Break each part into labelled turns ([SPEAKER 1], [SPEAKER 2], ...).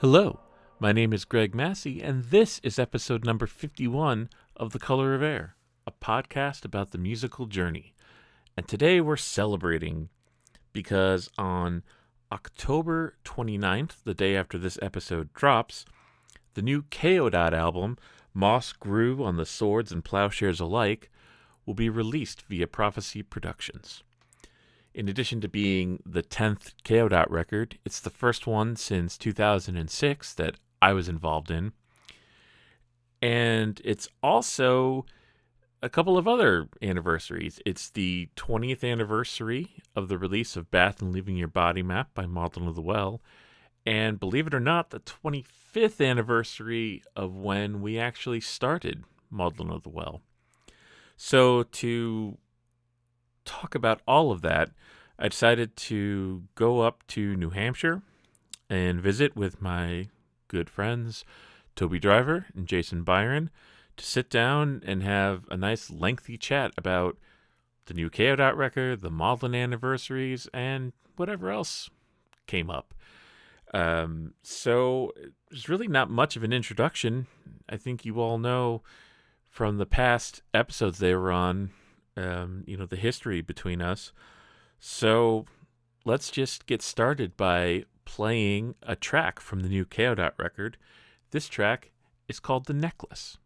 [SPEAKER 1] Hello, my name is Greg Massey, and this is episode number 51 of The Color of Air, a podcast about the musical journey. And today we're celebrating because on October 29th, the day after this episode drops, the new Kayo Dot album, Moss Grew on the Swords and Plowshares Alike, will be released via Prophecy Productions. In addition to being the 10th Kayo Dot record, it's the first one since 2006 that I was involved in. And it's also a couple of other anniversaries. It's the 20th anniversary of the release of Bath and Leaving Your Body Map by Maudlin of the Well. And believe it or not, the 25th anniversary of when we actually started Maudlin of the Well. So to talk about all of that, I decided to go up to New Hampshire and visit with my good friends Toby Driver and Jason Byron to sit down and have a nice lengthy chat about the new Kayo Dot record, the Maudlin anniversaries, and whatever else came up. So there's really not much of an introduction. I think you all know from the past episodes they were on, the history between us. So let's just get started by playing a track from the new Kayo Dot record. This track is called The Necklace.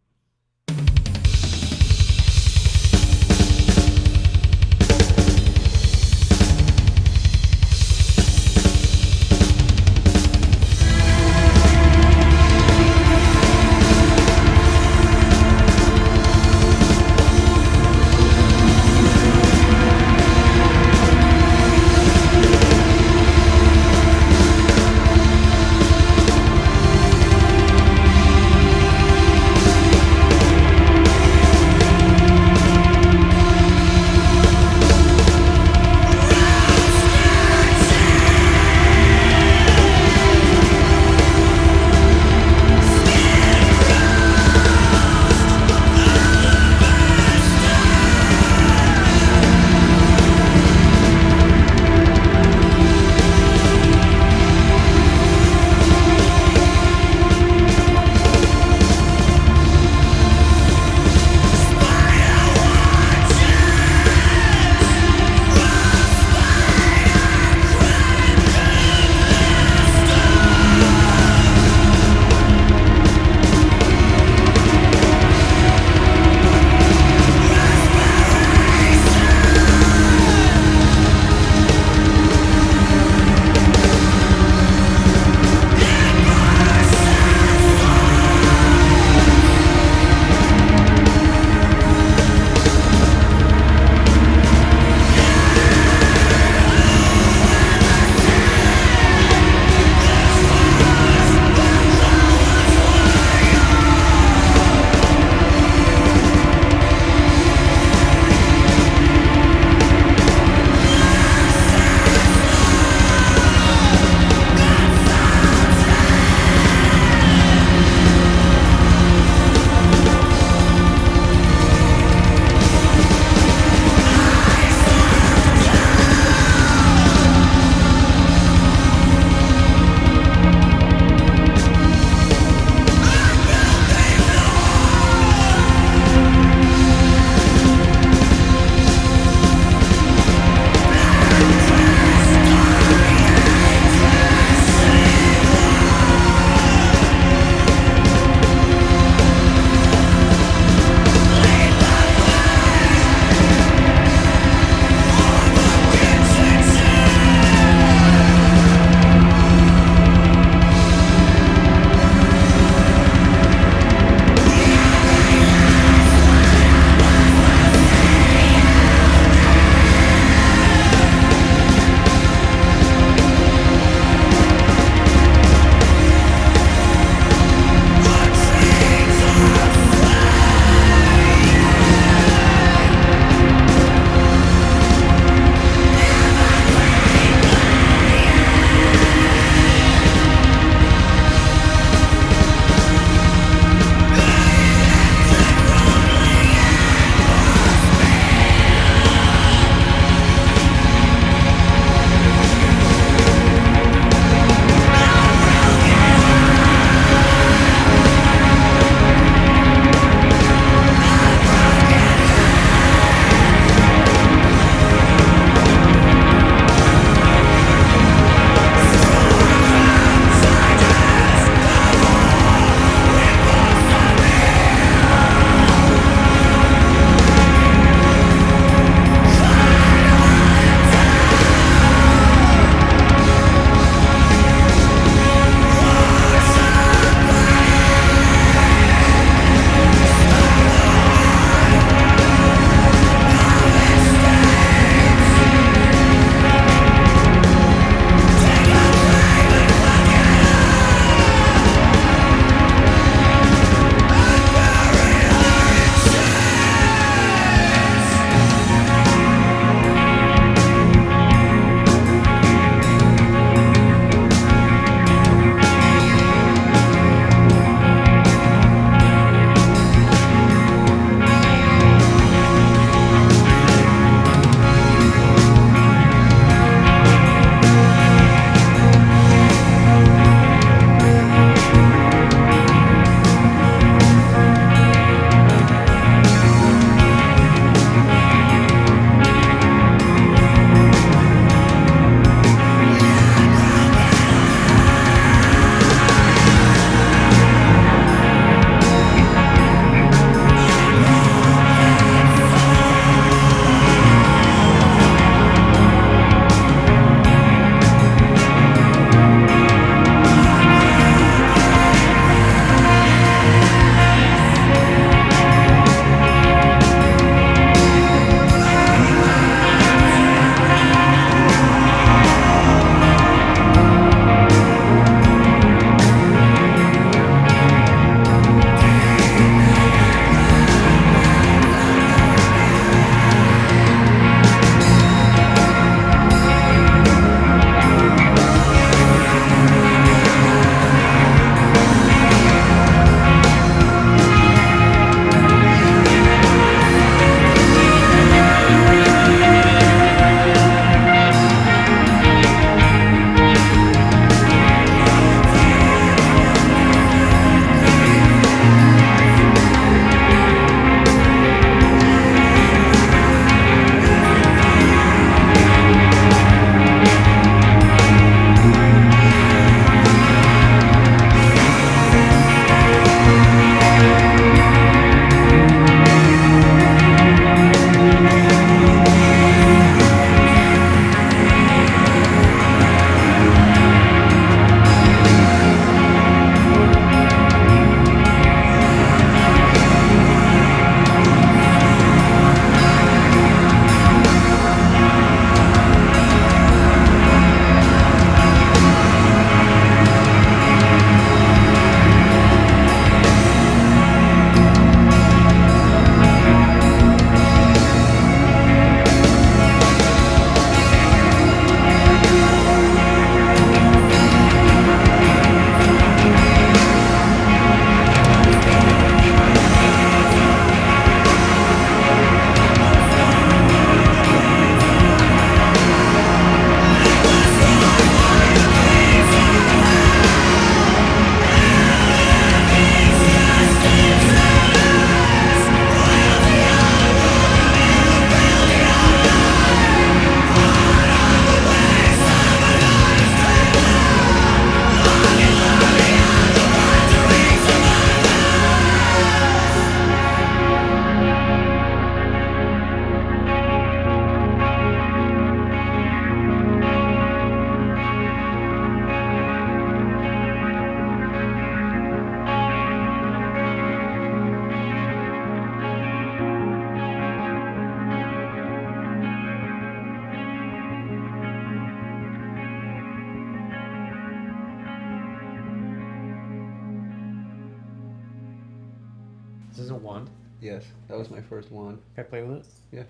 [SPEAKER 2] is a wand.
[SPEAKER 3] Yes, that was my first wand.
[SPEAKER 2] Can I play with it?
[SPEAKER 3] Yeah.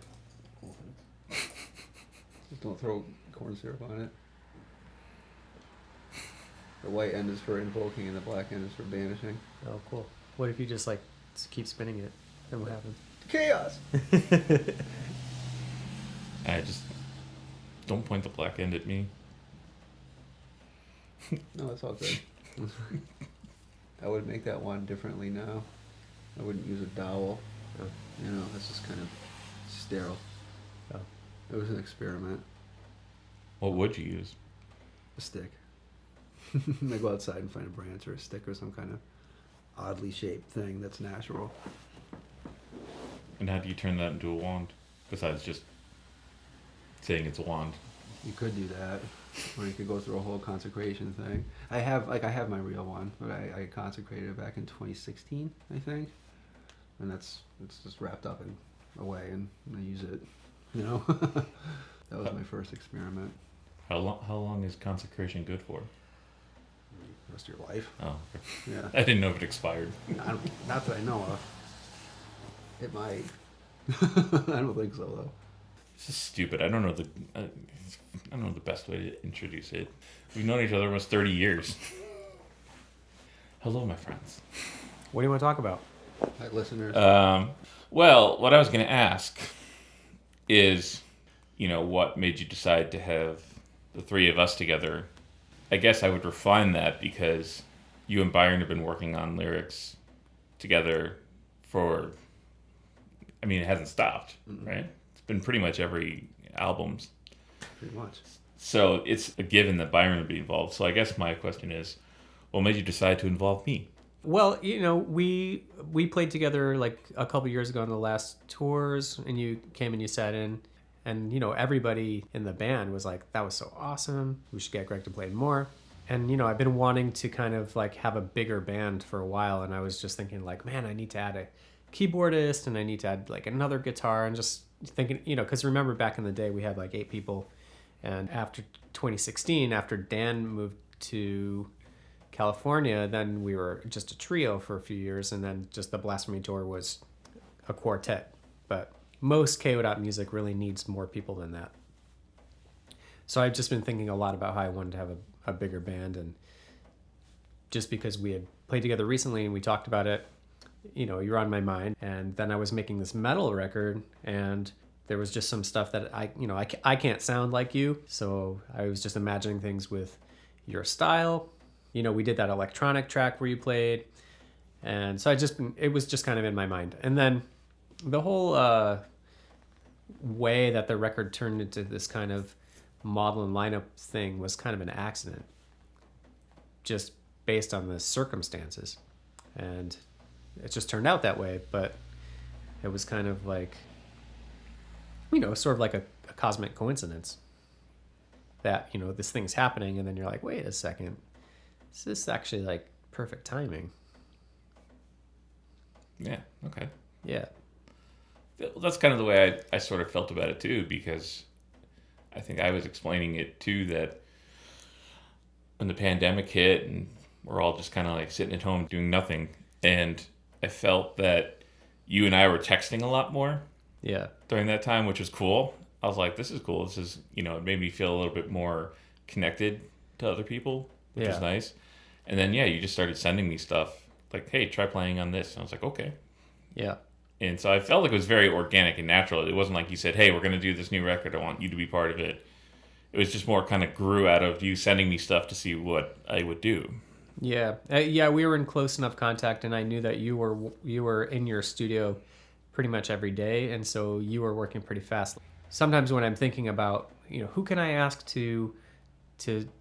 [SPEAKER 3] Just don't throw corn syrup on it. The white end is for invoking and the black end is for banishing.
[SPEAKER 2] Oh, cool. What if you just like keep spinning it? Then what happens?
[SPEAKER 3] Chaos!
[SPEAKER 1] I just don't point the black end at me.
[SPEAKER 3] No, it's all good. I would make that wand differently now. I wouldn't use a dowel.
[SPEAKER 2] Oh.
[SPEAKER 3] You know, that's just kind of sterile.
[SPEAKER 2] Oh.
[SPEAKER 3] It was an experiment.
[SPEAKER 1] What would you use?
[SPEAKER 3] A stick. I go outside and find a branch or a stick or some kind of oddly shaped thing that's natural.
[SPEAKER 1] And how do you turn that into a wand? Besides just saying it's a wand.
[SPEAKER 3] You could do that, or you could go through a whole consecration thing. I have my real one, but I consecrated it back in 2016, I think, and it's just wrapped up and away, and I use it. You know, that was my first experiment.
[SPEAKER 1] How long is consecration good for?
[SPEAKER 3] The rest of your life.
[SPEAKER 1] Oh, okay.
[SPEAKER 3] Yeah.
[SPEAKER 1] I didn't know if it expired.
[SPEAKER 3] Not that I know of. It might. I don't think so though.
[SPEAKER 1] This is stupid. I don't know the best way to introduce it. We've known each other almost 30 years. Hello, my friends.
[SPEAKER 2] What do you want to talk about?
[SPEAKER 3] Hi, listeners.
[SPEAKER 1] Well, what I was going to ask is, what made you decide to have the three of us together? I guess I would refine that because you and Byron have been working on lyrics together for, it hasn't stopped, right? It's been pretty much every album's.
[SPEAKER 3] Pretty much.
[SPEAKER 1] So it's a given that Byron would be involved. So I guess my question is, what made you decide to involve me?
[SPEAKER 2] Well, we played together like a couple years ago on the last tours, and you came and you sat in, and everybody in the band was like, "That was so awesome. We should get Greg to play more." And I've been wanting to kind of like have a bigger band for a while, and I was just thinking like, man, I need to add a keyboardist, and I need to add like another guitar, and just thinking, because remember back in the day we had like 8 people, and after 2016, after Dan moved to California, then we were just a trio for a few years, and then just the Blasphemy tour was a quartet. But most Kayo Dot music really needs more people than that. So I've just been thinking a lot about how I wanted to have a bigger band, and just because we had played together recently and we talked about it, you're on my mind. And then I was making this metal record, and there was just some stuff that I can't sound like you, so I was just imagining things with your style. We did that electronic track where you played, and so it was just kind of in my mind. And then the whole way that the record turned into this kind of maudlin lineup thing was kind of an accident, just based on the circumstances, and it just turned out that way. But it was kind of like, sort of like a cosmic coincidence that, this thing's happening, and then you're like, wait a second, is this actually like perfect timing?
[SPEAKER 1] Yeah, okay.
[SPEAKER 2] Yeah.
[SPEAKER 1] Well, that's kind of the way I sort of felt about it too, because I think I was explaining it too, that when the pandemic hit and we're all just kind of like sitting at home doing nothing, and I felt that you and I were texting a lot more.
[SPEAKER 2] Yeah.
[SPEAKER 1] During that time, which was cool. I was like, this is cool. This is, it made me feel a little bit more connected to other people, which is nice. And then, you just started sending me stuff like, hey, try playing on this. And I was like, okay.
[SPEAKER 2] Yeah.
[SPEAKER 1] And so I felt like it was very organic and natural. It wasn't like you said, hey, we're going to do this new record. I want you to be part of it. It was just more kind of grew out of you sending me stuff to see what I would do.
[SPEAKER 2] Yeah. We were in close enough contact, and I knew that you were in your studio pretty much every day, and so you were working pretty fast. Sometimes when I'm thinking about, who can I ask to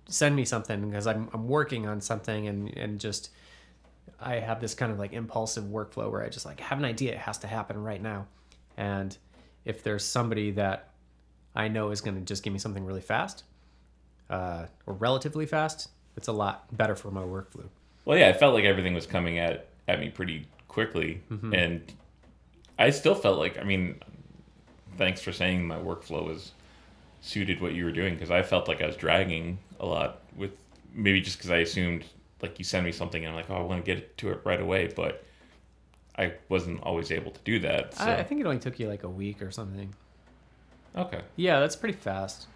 [SPEAKER 2] send me something, because I'm working on something, and just I have this kind of like impulsive workflow where I just like have an idea, it has to happen right now. And if there's somebody that I know is going to just give me something really fast, or relatively fast, it's a lot better for my workflow.
[SPEAKER 1] Well, yeah, I felt like everything was coming at me pretty quickly, and I still felt like, thanks for saying my workflow was suited what you were doing, because I felt like I was dragging a lot with, maybe just because I assumed, like, you send me something and I'm like, oh, I want to get to it right away, but I wasn't always able to do that. So.
[SPEAKER 2] I think it only took you like a week or something.
[SPEAKER 1] Okay.
[SPEAKER 2] Yeah, that's pretty fast.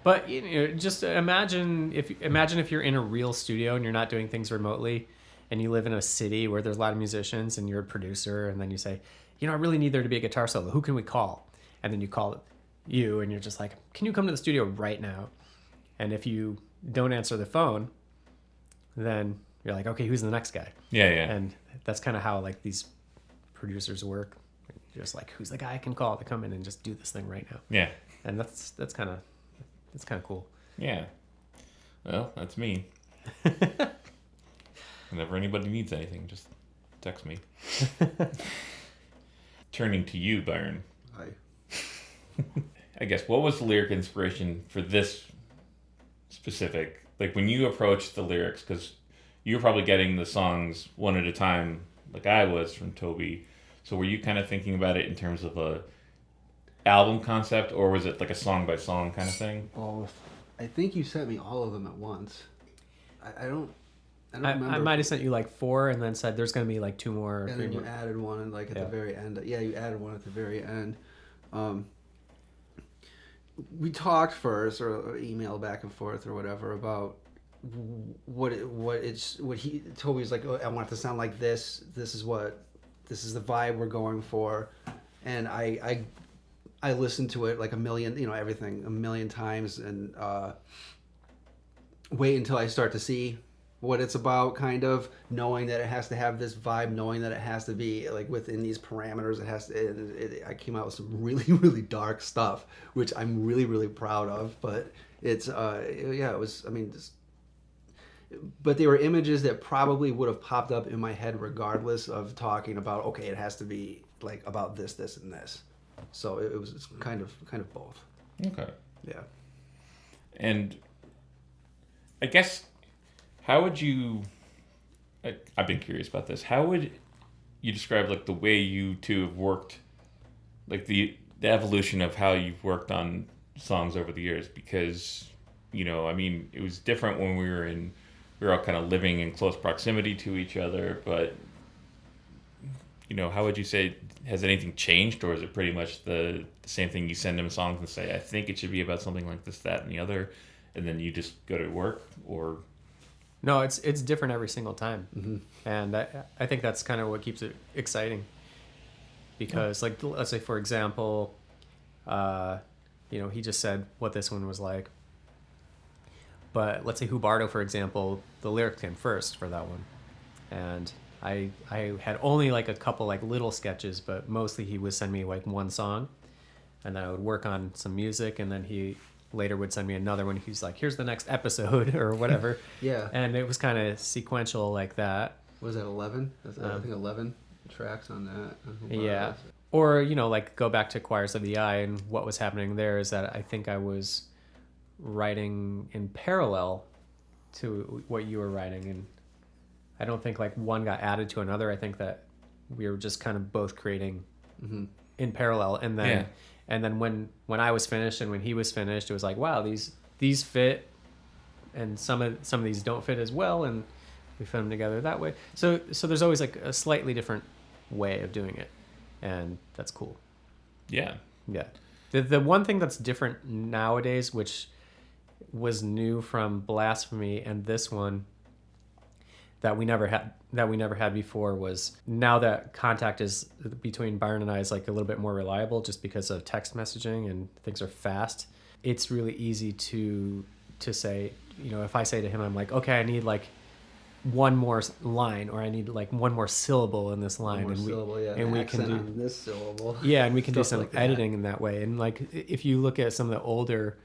[SPEAKER 2] But just imagine if you're in a real studio and you're not doing things remotely, and you live in a city where there's a lot of musicians and you're a producer, and then you say, I really need there to be a guitar solo. Who can we call? And then you call you, and you're just like, can you come to the studio right now? And if you don't answer the phone, then you're like, okay, who's the next guy?
[SPEAKER 1] Yeah.
[SPEAKER 2] And that's kind of how like these producers work. You're just like, who's the guy I can call to come in and just do this thing right now?
[SPEAKER 1] Yeah.
[SPEAKER 2] And that's kind of cool.
[SPEAKER 1] Yeah. Well, that's me. Whenever anybody needs anything, just text me. Turning to you, Byron.
[SPEAKER 3] Hi.
[SPEAKER 1] I guess, what was the lyric inspiration for this specific, like when you approached the lyrics, because you were probably getting the songs one at a time like I was from Toby, so were you kind of thinking about it in terms of a album concept, or was it like a song by song kind of thing?
[SPEAKER 3] Both. I think you sent me all of them at once. I don't remember.
[SPEAKER 2] I might have sent you like 4 and then said there's going to be like 2 more.
[SPEAKER 3] And then you added one like at the very end. Yeah, you added one at the very end. We talked first, or emailed back and forth or whatever, about Toby was like, oh, I want it to sound like this. This is the vibe we're going for. And I listened to it like everything a million times, and wait until I start to see what it's about, kind of knowing that it has to have this vibe, knowing that it has to be like within these parameters. It has to. I came out with some really, really dark stuff, which I'm really, really proud of. But it's it was. I mean, but they were images that probably would have popped up in my head regardless of talking about. Okay, it has to be like about this, and this. So it's kind of both.
[SPEAKER 1] Okay.
[SPEAKER 3] Yeah.
[SPEAKER 1] And I guess, how would you, I've been curious about this, how would you describe like the way you two have worked, like the evolution of how you've worked on songs over the years? Because, I mean, it was different when we were all kind of living in close proximity to each other, but how would you say, has anything changed, or is it pretty much the same thing? You send them songs and say, I think it should be about something like this, that, and the other, and then you just go to work? Or
[SPEAKER 2] no, it's different every single time.
[SPEAKER 3] Mm-hmm.
[SPEAKER 2] And I think that's kind of what keeps it exciting, because like, let's say for example, he just said what this one was like, but let's say Hubardo, for example, the lyrics came first for that one, and I had only like a couple like little sketches, but mostly he would send me like one song, and then I would work on some music, and then he later would send me another one. He's like, here's the next episode or whatever.
[SPEAKER 3] Yeah.
[SPEAKER 2] And it was kind of sequential like that.
[SPEAKER 3] Was that 11? I think 11 tracks on that.
[SPEAKER 2] Yeah. Or, like go back to Choirs of the Eye, and what was happening there is that I think I was writing in parallel to what you were writing, and I don't think like one got added to another. I think that we were just kind of both creating in parallel, and then when I was finished and when he was finished, it was like, wow, these fit, and some of these don't fit as well, and we fit them together that way. So there's always like a slightly different way of doing it, and that's cool.
[SPEAKER 1] Yeah.
[SPEAKER 2] The one thing that's different nowadays, which was new from Blasphemy and this one, that we never had before, was now that contact is between Byron and I is like a little bit more reliable, just because of text messaging and things are fast. It's really easy to say, if I say to him, I'm like, okay, I need like one more line, or I need like one more syllable in this line,
[SPEAKER 3] and we can do this syllable.
[SPEAKER 2] Yeah, and we can do some
[SPEAKER 3] like
[SPEAKER 2] editing in that way. And like, if you look at some of the older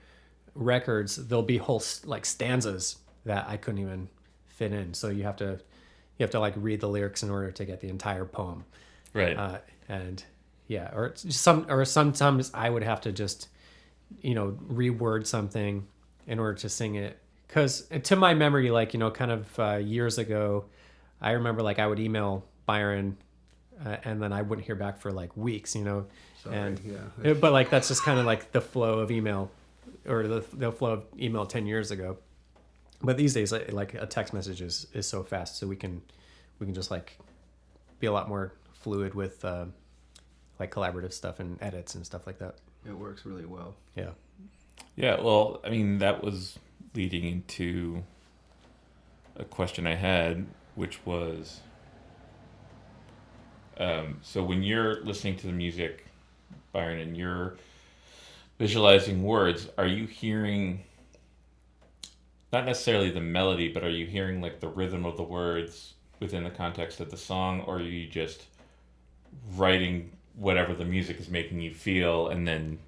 [SPEAKER 2] records, there'll be whole like stanzas that I couldn't even fit in, so you have to like read the lyrics in order to get the entire poem,
[SPEAKER 1] right?
[SPEAKER 2] And yeah, or sometimes I would have to just reword something in order to sing it, because to my memory, like kind of years ago, I remember like I would email Byron, and then I wouldn't hear back for like weeks, but like that's just kind of like the flow of email, or the flow of email 10 years ago. But these days, like a text message is so fast, so we can just like be a lot more fluid with like collaborative stuff and edits and stuff like that.
[SPEAKER 3] It works really well.
[SPEAKER 2] Yeah.
[SPEAKER 1] Yeah, well, I mean, that was leading into a question I had, which was, so when you're listening to the music, Byron, and you're visualizing words, are you hearing, not necessarily the melody, but are you hearing like the rhythm of the words within the context of the song, or are you just writing whatever the music is making you feel and then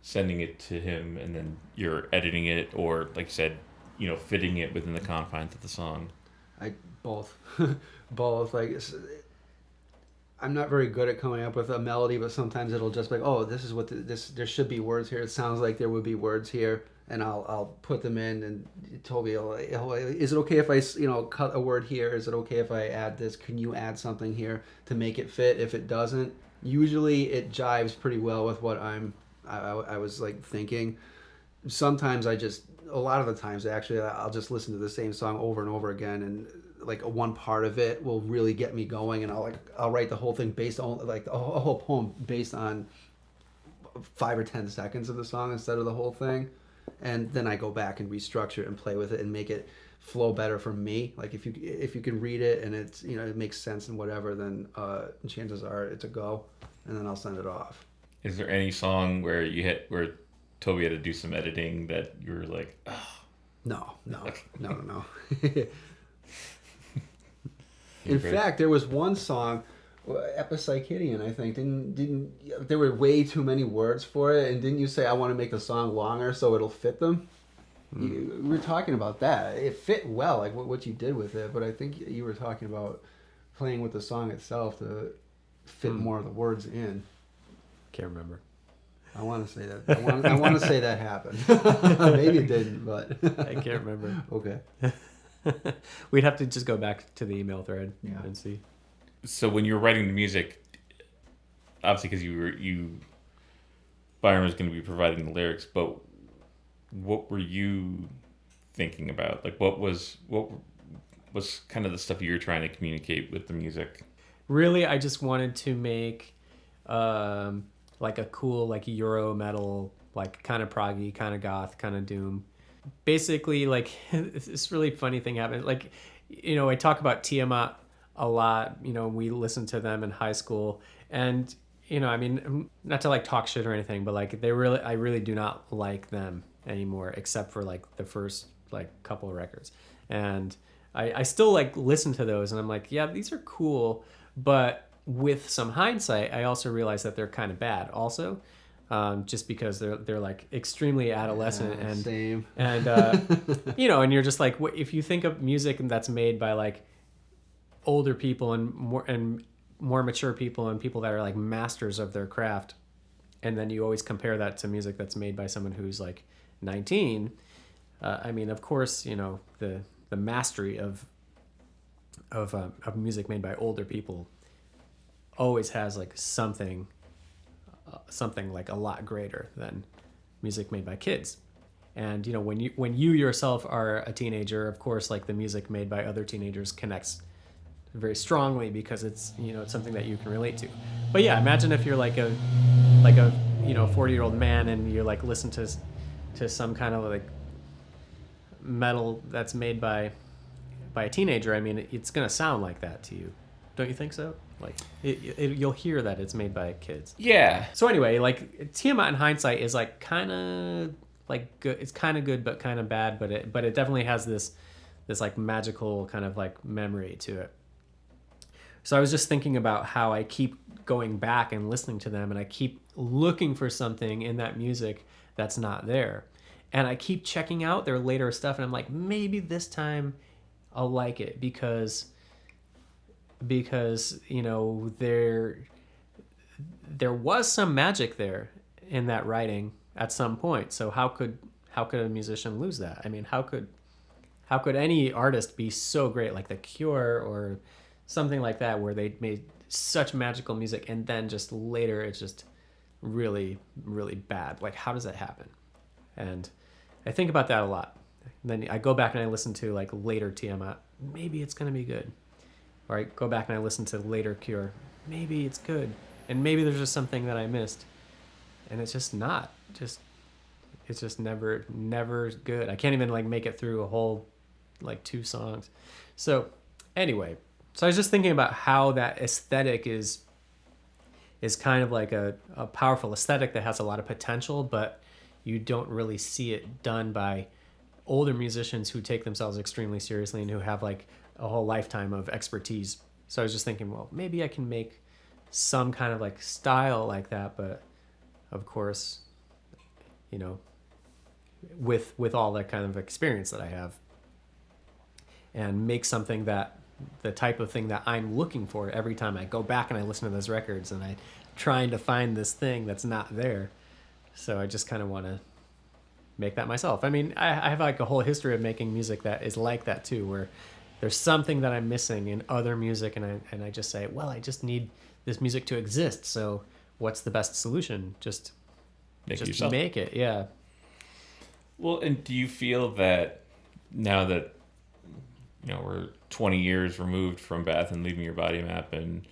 [SPEAKER 1] sending it to him, and then you're editing it, or like you said, fitting it within the confines of the song?
[SPEAKER 3] Both. Both. Like, I'm not very good at coming up with a melody, but sometimes it'll just be like, oh, this is what there should be words here. It sounds like there would be words here, and I'll put them in. And Toby, is it okay if I cut a word here? Is it okay if I add this? Can you add something here to make it fit? If it doesn't, usually it jives pretty well with what I was like thinking. Sometimes a lot of the times actually, I'll just listen to the same song over and over again, and like one part of it will really get me going, and I'll write the whole thing based on like a whole poem based on 5 or 10 seconds of the song instead of the whole thing, and then I go back and restructure it and play with it and make it flow better for me. Like if you can read it and it's it makes sense and whatever, then chances are it's a go, and then I'll send it off.
[SPEAKER 1] Is there any song where Toby had to do some editing that you were like, oh.
[SPEAKER 3] No. In fact, there was one song, Epipsychidian, I think. Didn't there were way too many words for it, and didn't you say I want to make the song longer so it'll fit them? We were talking about that. It fit well, like what you did with it, but I think you were talking about playing with the song itself to fit more of the words in.
[SPEAKER 2] Can't remember.
[SPEAKER 3] I want to say that. I want to say that happened. Maybe it didn't, but
[SPEAKER 2] I can't remember.
[SPEAKER 3] Okay.
[SPEAKER 2] We'd have to just go back to the email thread and see.
[SPEAKER 1] So when you were writing the music, obviously because Byron was going to be providing the lyrics, but what were you thinking about? Like what was kind of the stuff you were trying to communicate with the music?
[SPEAKER 2] Really, I just wanted to make like a cool like Euro metal, like kind of proggy, kind of goth, kind of doom. Basically, like this really funny thing happened. Like, I talk about Tiamat a lot. We listened to them in high school, and I mean, not to like talk shit or anything, but like I really do not like them anymore, except for like the first like couple of records. And I still like listen to those, and I'm like, yeah, these are cool, but with some hindsight, I also realize that they're kind of bad also. Just because they're like extremely adolescent and
[SPEAKER 3] same.
[SPEAKER 2] And and you're just like, if you think of music that's made by like older people and more mature people and people that are like masters of their craft, and then you always compare that to music that's made by someone who's like 19. I mean, of course, the mastery of music made by older people always has like something like a lot greater than music made by kids. And when you yourself are a teenager, of course, like the music made by other teenagers connects very strongly because it's it's something that you can relate to. But yeah, imagine if you're like a 40-year-old man and you like listen to some kind of like metal that's made by a teenager. I mean, it's gonna sound like that to you, don't you think so? Like you'll hear that it's made by kids.
[SPEAKER 1] Yeah.
[SPEAKER 2] So anyway, like Tiamat in hindsight is like kind of like good. It's kind of good, but kind of bad. But it definitely has this like magical kind of like memory to it. So I was just thinking about how I keep going back and listening to them, and I keep looking for something in that music that's not there, and I keep checking out their later stuff, and I'm like, maybe this time I'll like it because there was some magic there in that writing at some point. So how could a musician lose that? I mean, how could any artist be so great, like The Cure or something like that, where they made such magical music and then just later it's just really, really bad? Like, how does that happen? And I think about that a lot. Then I go back and I listen to like later Tiamat. Maybe it's gonna be good. Or I go back and I listen to later Cure. maybe it's good, and maybe there's just something that I missed, and it's just not. It's just never good. I can't even like make it through a whole like 2 songs. So anyway, so I was just thinking about how that aesthetic is kind of like a powerful aesthetic that has a lot of potential, but you don't really see it done by older musicians who take themselves extremely seriously and who have like a whole lifetime of expertise. So I was just thinking, well, maybe I can make some kind of like style like that, but of course, you know, with all that kind of experience that I have, and make something that the type of thing that I'm looking for every time I go back and I listen to those records, and I'm trying to find this thing that's not there. So I just kind of want to make that myself. I mean, I have like a whole history of making music that is like that too, where there's something that I'm missing in other music, and I just say, well, I just need this music to exist. So what's the best solution? Just make it. Yeah.
[SPEAKER 1] Well, and do you feel that now that, you know, we're 20 years removed from Bath and Leaving Your Body Map and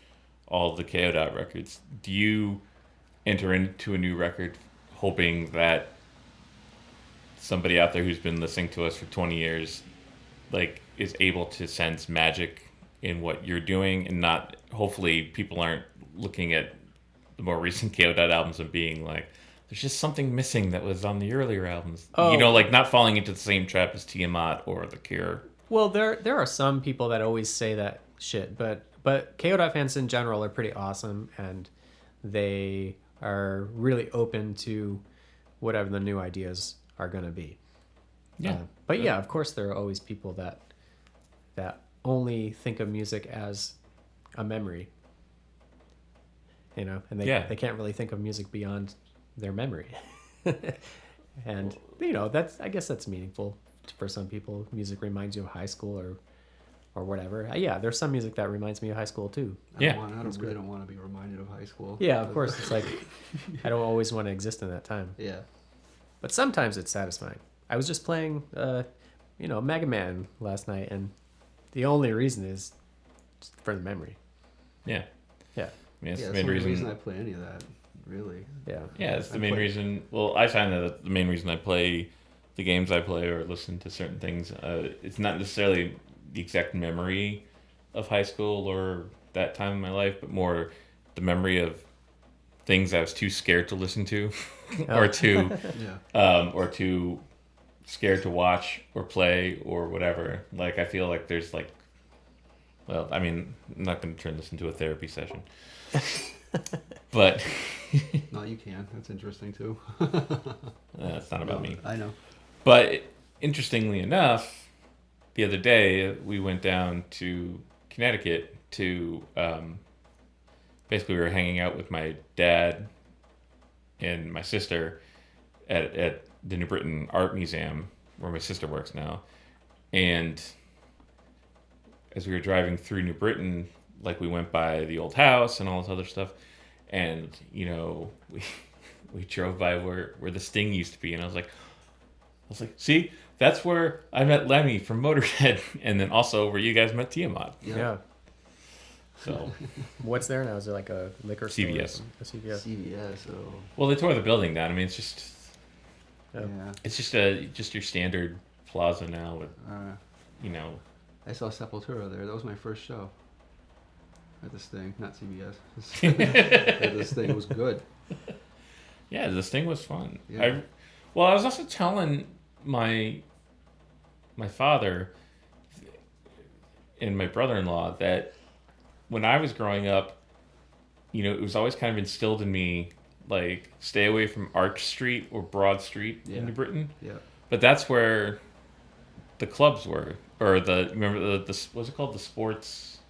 [SPEAKER 1] all of the Kayo Dot records, do you enter into a new record hoping that somebody out there who's been listening to us for 20 years, like, is able to sense magic in what you're doing, and not, hopefully people aren't looking at the more recent Kayo Dot albums and being like, there's just something missing that was on the earlier albums.
[SPEAKER 2] Oh.
[SPEAKER 1] You know, like not falling into the same trap as Tiamat or The Cure.
[SPEAKER 2] Well, there are some people that always say that shit, but Kayo Dot fans in general are pretty awesome, and they are really open to whatever the new ideas are going to be.
[SPEAKER 1] Yeah.
[SPEAKER 2] But yeah, of course there are always people that only think of music as a memory. You know, and they can't really think of music beyond their memory. And you know, I guess that's meaningful for some people. Music reminds you of high school or whatever. Yeah, there's some music that reminds me of high school too.
[SPEAKER 3] I really don't want to be reminded of high school.
[SPEAKER 2] Yeah, of course. It's like I don't always want to exist in that time.
[SPEAKER 3] Yeah.
[SPEAKER 2] But sometimes it's satisfying. I was just playing Mega Man last night, and the only reason is just for the memory.
[SPEAKER 1] Yeah.
[SPEAKER 2] Yeah.
[SPEAKER 1] I mean, it's the
[SPEAKER 3] that's
[SPEAKER 1] main
[SPEAKER 3] the
[SPEAKER 1] reason
[SPEAKER 3] I play any of that, really.
[SPEAKER 2] Yeah.
[SPEAKER 1] Yeah, it's the main reason. Well, I find that the main reason I play the games I play or listen to certain things, it's not necessarily the exact memory of high school or that time in my life, but more the memory of things I was too scared to listen to, or too scared to watch or play or whatever. Like, I feel like there's like, well, I mean, I'm not going to turn this into a therapy session. But
[SPEAKER 3] no, you can. That's interesting too.
[SPEAKER 1] It's not about me.
[SPEAKER 3] I know.
[SPEAKER 1] But interestingly enough, the other day we went down to Connecticut to basically we were hanging out with my dad and my sister at the New Britain Art Museum where my sister works now, and as we were driving through New Britain, like we went by the old house and all this other stuff, and you know we drove by where the Sting used to be, and I was like, see, that's where I met Lemmy from Motorhead, and then also where you guys met Tiamat.
[SPEAKER 2] Yeah.
[SPEAKER 1] So
[SPEAKER 2] what's there now? Is it like a liquor store?
[SPEAKER 1] CVS.
[SPEAKER 2] A CVS.
[SPEAKER 3] CVS. So.
[SPEAKER 1] Well, they tore the building down. I mean, it's just
[SPEAKER 3] Yeah.
[SPEAKER 1] it's just your standard plaza now with you know.
[SPEAKER 3] I saw Sepultura there. That was my first show. At this thing, not CBS. This thing was good.
[SPEAKER 1] Yeah, this thing was fun.
[SPEAKER 3] Yeah.
[SPEAKER 1] I was also telling my father and my brother-in-law that when I was growing up, you know, it was always kind of instilled in me, like, stay away from Arch Street or Broad Street in New Britain.
[SPEAKER 3] Yeah.
[SPEAKER 1] But that's where the clubs were, or remember the what's it called, the Sports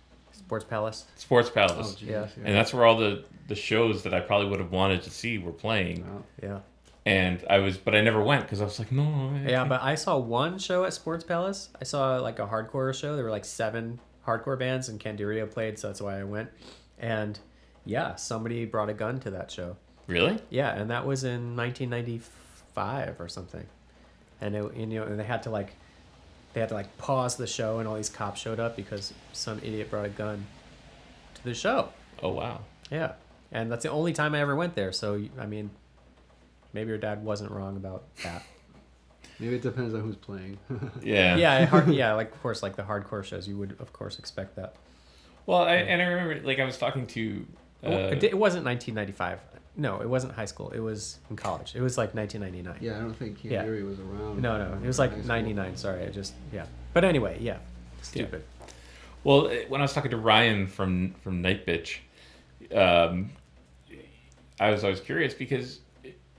[SPEAKER 2] Palace.
[SPEAKER 1] Sports Palace.
[SPEAKER 3] Oh, geez,
[SPEAKER 2] Yeah.
[SPEAKER 1] And that's where all the shows that I probably would have wanted to see were playing.
[SPEAKER 3] Wow.
[SPEAKER 2] Yeah.
[SPEAKER 1] And but I never went because I was like, no.
[SPEAKER 2] Yeah, but I saw one show at Sports Palace. I saw like a hardcore show. There were like 7 hardcore bands, and Candiria played, so that's why I went. And yeah, somebody brought a gun to that show.
[SPEAKER 1] Really?
[SPEAKER 2] Yeah, and that was in 1995 or something. And and they had to pause the show, and all these cops showed up because some idiot brought a gun to the show.
[SPEAKER 1] Oh, wow.
[SPEAKER 2] Yeah, and that's the only time I ever went there. So I mean, maybe your dad wasn't wrong about that.
[SPEAKER 3] Maybe it depends on who's playing.
[SPEAKER 1] Yeah.
[SPEAKER 2] Yeah, like of course, like the hardcore shows, you would of course expect that.
[SPEAKER 1] Well, I remember, like, I was talking to...
[SPEAKER 2] It wasn't 1995. No, it wasn't high school. It was in college. It was like 1999.
[SPEAKER 3] Yeah, I don't think
[SPEAKER 2] Yeah.
[SPEAKER 3] Kanduri was around.
[SPEAKER 2] No, it was
[SPEAKER 3] in
[SPEAKER 2] like
[SPEAKER 3] high school.
[SPEAKER 2] 99. Sorry, But anyway, yeah, stupid.
[SPEAKER 1] Well, when I was talking to Ryan from Night Bitch, I was always curious because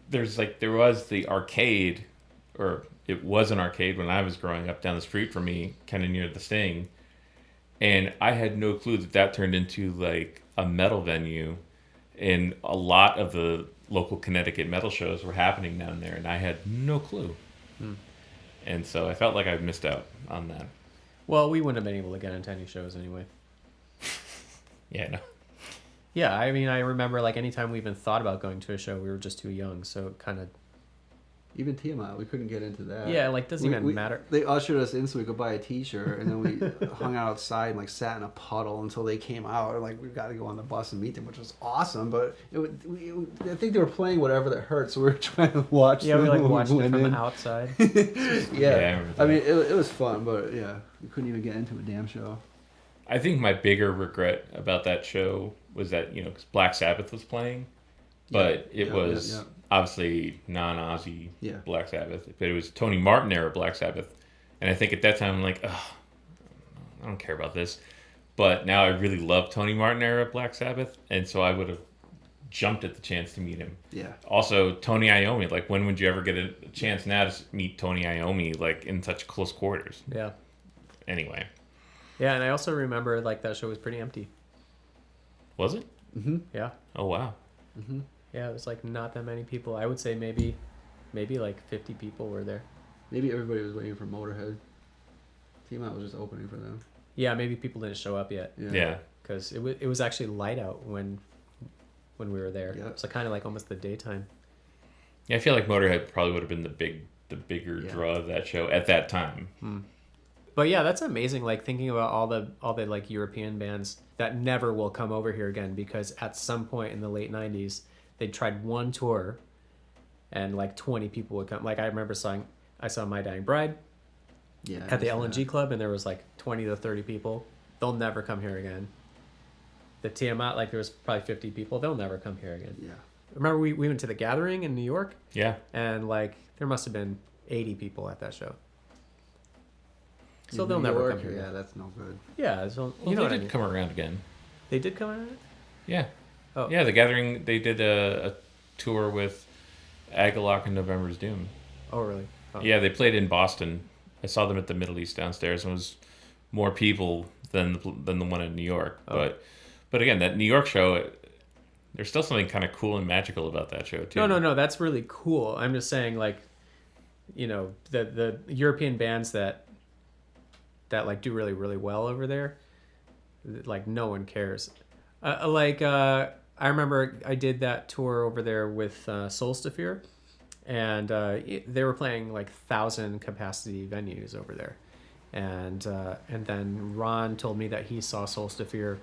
[SPEAKER 1] there was the arcade, or it was an arcade when I was growing up down the street from me, kind of near the Sting, and I had no clue that turned into like a metal venue, and a lot of the local Connecticut metal shows were happening down there, and I had no clue, and so I felt like I missed out on that.
[SPEAKER 2] Well, we wouldn't have been able to get into any shows anyway.
[SPEAKER 1] Yeah, no.
[SPEAKER 2] Yeah, I mean, I remember like anytime we even thought about going to a show, we were just too young, so it kind of...
[SPEAKER 3] Even Tiamat, we couldn't get into that.
[SPEAKER 2] Yeah, like doesn't even matter.
[SPEAKER 3] They ushered us in so we could buy a T-shirt, and then we hung out outside and like sat in a puddle until they came out. And like we got to go on the bus and meet them, which was awesome. But I think they were playing Whatever That Hurts, so we were trying to watch.
[SPEAKER 2] Yeah, we like watched it
[SPEAKER 3] went
[SPEAKER 2] from
[SPEAKER 3] in.
[SPEAKER 2] outside.
[SPEAKER 3] Yeah,
[SPEAKER 1] I
[SPEAKER 3] I mean it was fun, but yeah, we couldn't even get into a damn show.
[SPEAKER 1] I think my bigger regret about that show was that, because Black Sabbath was playing, but it was obviously non-Aussie Black Sabbath, but it was Tony Martin era Black Sabbath. And I think at that time, I'm like, oh, I don't care about this. But now I really love Tony Martin era Black Sabbath, and so I would have jumped at the chance to meet him.
[SPEAKER 3] Yeah.
[SPEAKER 1] Also, Tony Iommi, like, when would you ever get a chance now to meet Tony Iommi, like, in such close quarters?
[SPEAKER 2] Yeah.
[SPEAKER 1] Anyway.
[SPEAKER 2] Yeah, and I also remember like that show was pretty empty.
[SPEAKER 1] Was it?
[SPEAKER 3] Mm-hmm.
[SPEAKER 2] Yeah.
[SPEAKER 1] Oh, wow.
[SPEAKER 3] Mm-hmm.
[SPEAKER 2] Yeah, it was like not that many people. I would say maybe like 50 people were there.
[SPEAKER 3] Maybe everybody was waiting for Motorhead. Tiamat was just opening for them.
[SPEAKER 2] Yeah, maybe people didn't show up yet.
[SPEAKER 1] Yeah.
[SPEAKER 2] Because it was actually light out when we were there.
[SPEAKER 3] Yeah.
[SPEAKER 2] So kind of like almost the daytime.
[SPEAKER 1] Yeah, I feel like Motorhead probably would have been the bigger draw of that show at that time.
[SPEAKER 2] But yeah, that's amazing. Like thinking about all the like European bands that never will come over here again, because at some point in the late 90s, they tried one tour and like 20 people would come. Like I remember I saw My Dying Bride at the LNG Club, and there was like 20 to 30 people. They'll never come here again. The Tiamat, like there was probably 50 people. They'll never come here again.
[SPEAKER 3] Yeah.
[SPEAKER 2] Remember we went to the Gathering in New York?
[SPEAKER 1] Yeah.
[SPEAKER 2] And like there must have been 80 people at that show. So
[SPEAKER 3] In
[SPEAKER 2] they'll
[SPEAKER 3] New
[SPEAKER 2] never
[SPEAKER 3] York,
[SPEAKER 2] come here.
[SPEAKER 3] Yeah, that's no good.
[SPEAKER 2] Yeah, so
[SPEAKER 1] Well,
[SPEAKER 2] you know
[SPEAKER 1] they
[SPEAKER 2] what I
[SPEAKER 1] did
[SPEAKER 2] mean.
[SPEAKER 1] come around again.
[SPEAKER 2] They did come out of it?
[SPEAKER 1] Yeah.
[SPEAKER 2] Oh.
[SPEAKER 1] Yeah, the Gathering, they did a tour with Agalloch and November's Doom.
[SPEAKER 2] Oh, really? Oh.
[SPEAKER 1] Yeah, they played in Boston. I saw them at the Middle East downstairs, and it was more people than the one in New York.
[SPEAKER 2] Oh.
[SPEAKER 1] But again, that New York show, there's still something kind of cool and magical about that show, too.
[SPEAKER 2] No, that's really cool. I'm just saying, like, the European bands that like do really, really well over there, like no one cares. I remember I did that tour over there with Solstafir, and they were playing like 1,000 capacity venues over there, and then Ron told me that he saw Solstafir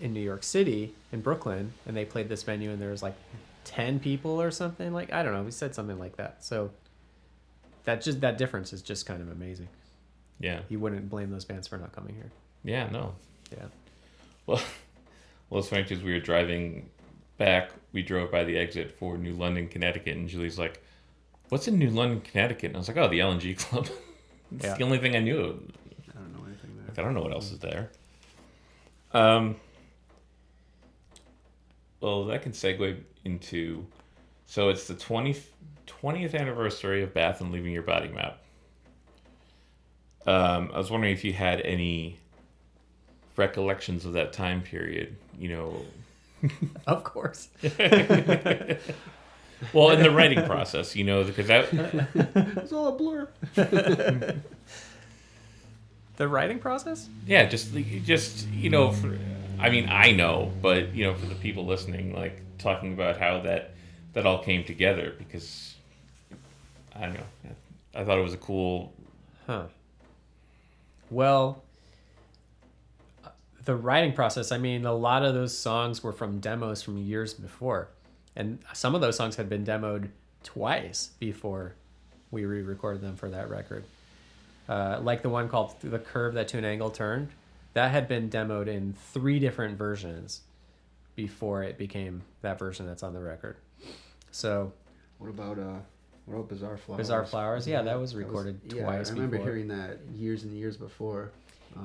[SPEAKER 2] in New York City, in Brooklyn, and they played this venue, and there was like 10 people or something. Like I don't know, he said something like that. So that difference is just kind of amazing.
[SPEAKER 1] Yeah.
[SPEAKER 2] You wouldn't blame those bands for not coming here.
[SPEAKER 1] Yeah, no.
[SPEAKER 2] Yeah.
[SPEAKER 1] Well, it's funny because we were driving back. We drove by the exit for New London, Connecticut, and Julie's like, "What's in New London, Connecticut?" And I was like, "Oh, the LNG Club." It's the only thing I knew.
[SPEAKER 3] I don't know anything there.
[SPEAKER 1] Like, I don't know what else is there. Well, that can segue into... So it's the 20th anniversary of Bath and Leaving Your Body Map. I was wondering if you had any recollections of that time period,
[SPEAKER 2] Of course.
[SPEAKER 1] Well, in the writing process, because that...
[SPEAKER 3] It's all a blur.
[SPEAKER 2] The writing process?
[SPEAKER 1] Yeah, just I know, but, for the people listening, like, talking about how that all came together, because, I don't know, I thought it was a cool...
[SPEAKER 2] Huh. Well, the writing process, I mean, a lot of those songs were from demos from years before. And some of those songs had been demoed twice before we re-recorded them for that record. Like the one called The Curve That To An Angle Turned. That had been demoed in 3 different versions before it became that version that's on the record. So...
[SPEAKER 3] What about Bizarre Flowers?
[SPEAKER 2] Bizarre Flowers, yeah, that was recorded twice
[SPEAKER 3] I remember
[SPEAKER 2] before.
[SPEAKER 3] hearing that years and years before.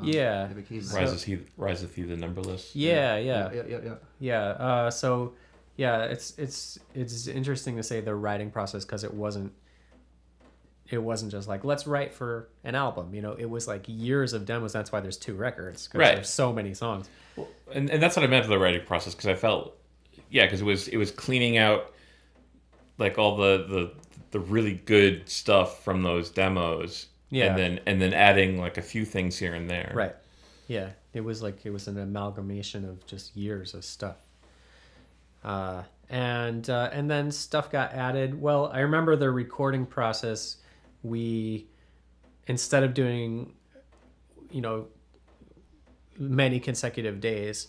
[SPEAKER 2] Yeah.
[SPEAKER 3] It became
[SPEAKER 1] Riseth he the numberless.
[SPEAKER 2] Yeah. So, yeah, it's interesting to say the writing process, because it wasn't just like, let's write for an album. It was like years of demos. That's why there's 2 records, because
[SPEAKER 1] Right.
[SPEAKER 2] there's so many songs.
[SPEAKER 1] Well, and that's what I meant by the writing process, because I felt, because it was cleaning out like all the really good stuff from those demos,
[SPEAKER 2] Yeah.
[SPEAKER 1] and then adding like a few things here and there.
[SPEAKER 2] Right. Yeah. It was an amalgamation of just years of stuff. And then stuff got added. Well, I remember the recording process. We, instead of doing, many consecutive days,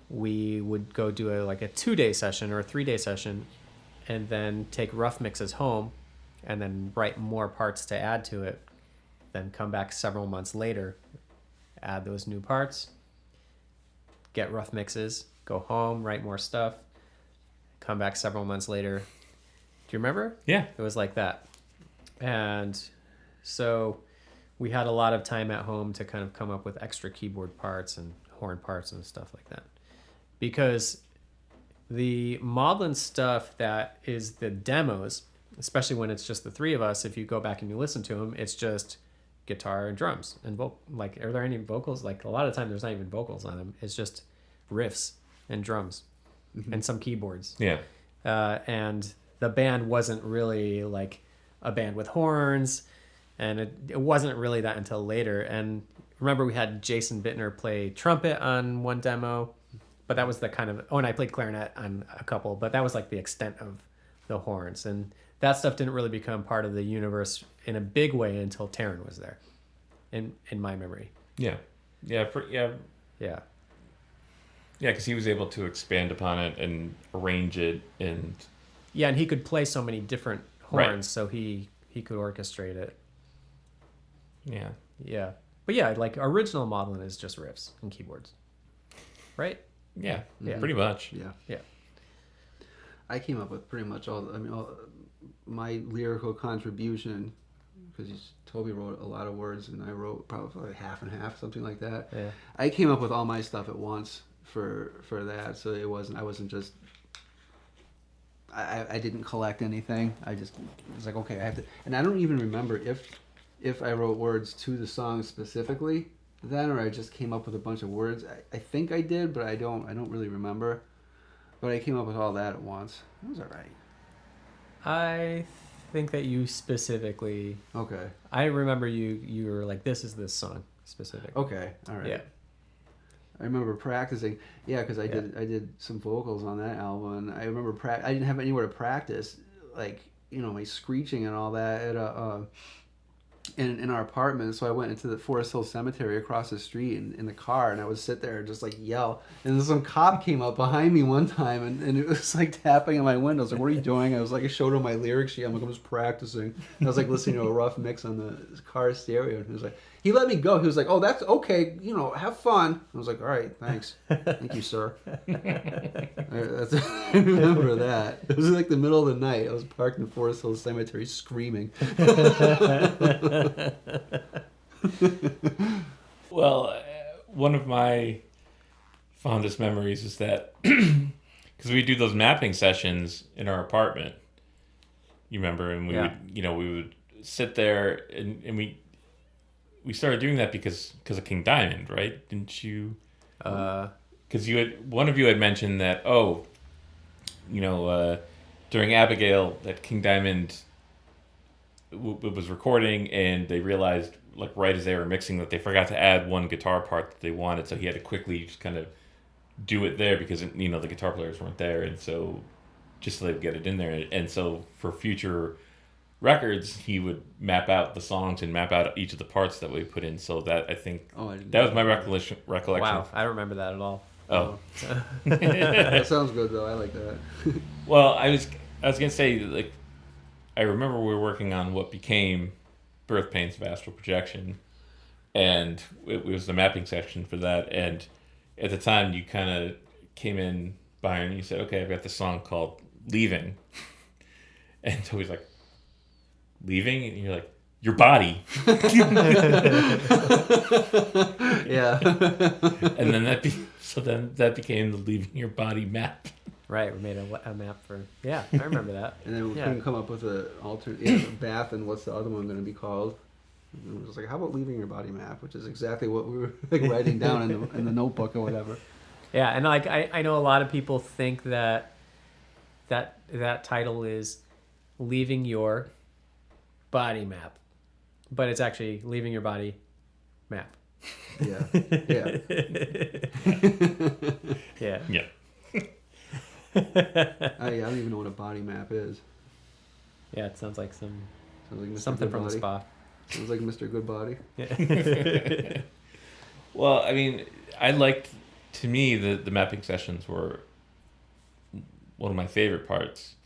[SPEAKER 2] we would go do a 2-day session or a 3-day session, and then take rough mixes home, and then write more parts to add to it. Then come back several months later, add those new parts, get rough mixes, go home, write more stuff, come back several months later. Do you remember?
[SPEAKER 1] Yeah.
[SPEAKER 2] It was like that. And so we had a lot of time at home to kind of come up with extra keyboard parts and horn parts and stuff like that. Because the maudlin stuff that is the demos, especially when it's just the 3 of us, if you go back and you listen to them, it's just guitar and drums and are there any vocals? Like, a lot of time there's not even vocals on them. It's just riffs and drums and some keyboards.
[SPEAKER 1] Yeah.
[SPEAKER 2] And the band wasn't really like a band with horns, and it wasn't really that until later. And remember, we had Jason Bittner play trumpet on one demo, but that was the kind of, and I played clarinet on a couple, but that was like the extent of the horns. And that stuff didn't really become part of the universe in a big way until Taryn was there, in my memory.
[SPEAKER 1] Yeah. Yeah.
[SPEAKER 2] Yeah.
[SPEAKER 1] Yeah, because he was able to expand upon it and arrange it, and
[SPEAKER 2] Yeah, and he could play so many different horns,
[SPEAKER 1] Right.
[SPEAKER 2] so he could orchestrate it.
[SPEAKER 1] yeah.
[SPEAKER 2] Yeah. But yeah, like, original maudlin is just riffs and keyboards. Right?
[SPEAKER 1] Yeah,
[SPEAKER 2] Yeah.
[SPEAKER 1] pretty much.
[SPEAKER 3] Yeah.
[SPEAKER 2] Yeah.
[SPEAKER 3] I came up with pretty much all my lyrical contribution, because Toby wrote a lot of words and I wrote probably like half and half, something like that.
[SPEAKER 2] Yeah.
[SPEAKER 3] I came up with all my stuff at once for that, so I wasn't just, I didn't collect anything. I just was like, okay, I have to, and I don't even remember if I wrote words to the song specifically then, or I just came up with a bunch of words. I think I did, but I don't really remember. But I came up with all that at once. It was all right.
[SPEAKER 2] I think that you specifically,
[SPEAKER 3] Okay.
[SPEAKER 2] I remember you were like, this is this song specific.
[SPEAKER 3] Okay. All right.
[SPEAKER 2] Yeah.
[SPEAKER 3] I remember practicing. Yeah, because I did some vocals on that album. And I remember I didn't have anywhere to practice, like, my screeching and all that at in our apartment. So I went into the Forest Hill Cemetery across the street in the car, and I would sit there and just like yell. And then some cop came up behind me one time, and it was like tapping on my window. I was like, "What are you doing?" I was like, I showed him my lyric sheet. I'm like, I'm just practicing. And I was like listening to a rough mix on the car stereo, and he was like, he let me go. He was like, "Oh, that's okay. Have fun." I was like, "All right, thanks. Thank you, sir." I remember that. It was like the middle of the night. I was parked in the Forest Hill Cemetery screaming.
[SPEAKER 1] Well, one of my fondest memories is that because we do those mapping sessions in our apartment, you remember, and we would sit there and we started doing that because of King Diamond, right? Didn't you? Because one of you had mentioned that during Abigail that King Diamond was recording, and they realized, like, right as they were mixing, that they forgot to add one guitar part that they wanted, so he had to quickly just kind of do it there because the guitar players weren't there, and so just so they would get it in there. And so for future records, he would map out the songs and map out each of the parts that we put in. So that I think
[SPEAKER 3] I didn't
[SPEAKER 1] that
[SPEAKER 3] know
[SPEAKER 1] was my recollection.
[SPEAKER 2] Wow, I don't remember that at all.
[SPEAKER 1] Oh.
[SPEAKER 3] That sounds good though. I like that.
[SPEAKER 1] Well, I was gonna say, like, I remember we were working on what became Birth Pains of Astral Projection, and it was the mapping section for that. And at the time, you kind of came in, Byron, and you said, "Okay, I've got this song called Leaving," and Toby's like, "Leaving?" And you're like, "Your body."
[SPEAKER 3] Yeah.
[SPEAKER 1] And then that became the Leaving Your Body map.
[SPEAKER 2] Right, we made a map for... Yeah, I remember that.
[SPEAKER 3] And then we
[SPEAKER 2] Yeah.
[SPEAKER 3] couldn't come up with an alternate bath, and what's the other one going to be called? And it was like, how about Leaving Your Body map, which is exactly what we were like writing down in the notebook or whatever.
[SPEAKER 2] Yeah, and like I know a lot of people think that title is Leaving Your Body Map, but it's actually Leaving Your Body Map.
[SPEAKER 3] Yeah. Yeah.
[SPEAKER 2] Yeah.
[SPEAKER 1] Yeah.
[SPEAKER 3] I don't even know what a body map is.
[SPEAKER 2] Yeah, it sounds like
[SPEAKER 3] Sounds like Mr.
[SPEAKER 2] something from the
[SPEAKER 3] Goodbody.
[SPEAKER 2] spa.
[SPEAKER 3] Sounds like Mr. Goodbody.
[SPEAKER 2] Yeah.
[SPEAKER 1] Well, I mean, to me, the mapping sessions were one of my favorite parts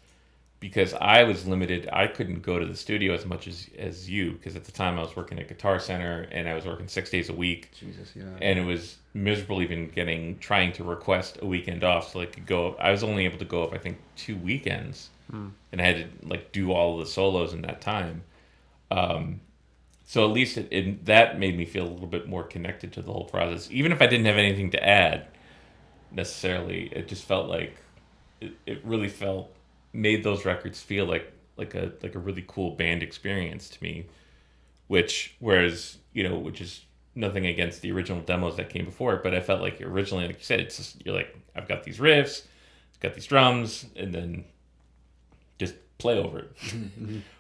[SPEAKER 1] because I was limited. I couldn't go to the studio as much as you, because at the time I was working at Guitar Center and I was working 6 days a week.
[SPEAKER 3] Jesus, yeah.
[SPEAKER 1] And it was miserable even trying to request a weekend off so I could go up. I was only able to go up, I think, 2 weekends. And I had to like do all of the solos in that time. So at least that made me feel a little bit more connected to the whole process. Even if I didn't have anything to add necessarily, it just felt like it really made those records feel like a really cool band experience to me. Which is nothing against the original demos that came before it, but I felt like originally, like you said, it's just, you're like, I've got these riffs, I've got these drums, and then just play over it.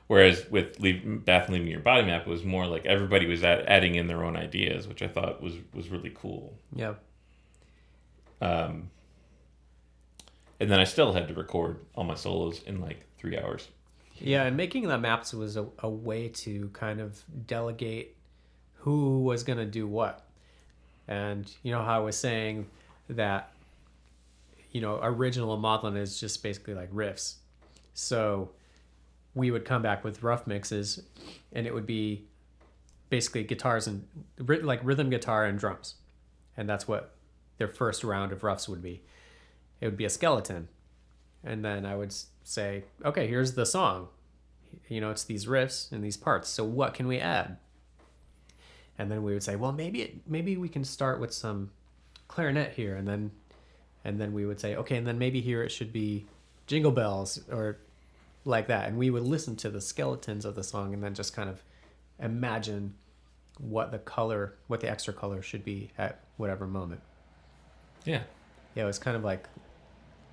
[SPEAKER 1] Whereas with Bath and Leaving Your Body Map, it was more like everybody was adding in their own ideas, which I thought was really cool.
[SPEAKER 2] Yeah.
[SPEAKER 1] And then I still had to record all my solos in like 3 hours.
[SPEAKER 2] Yeah, and making the maps was a way to kind of delegate who was going to do what. And you know how I was saying that, original maudlin is just basically like riffs. So we would come back with rough mixes, and it would be basically guitars and like rhythm guitar and drums. And that's what their first round of roughs would be. It would be a skeleton. And then I would say, okay, here's the song. It's these riffs and these parts. So what can we add? And then we would say, well, maybe we can start with some clarinet here. And then we would say, okay, and then maybe here it should be jingle bells or like that. And we would listen to the skeletons of the song and then just kind of imagine what the extra color should be at whatever moment.
[SPEAKER 1] Yeah.
[SPEAKER 2] Yeah, it was kind of like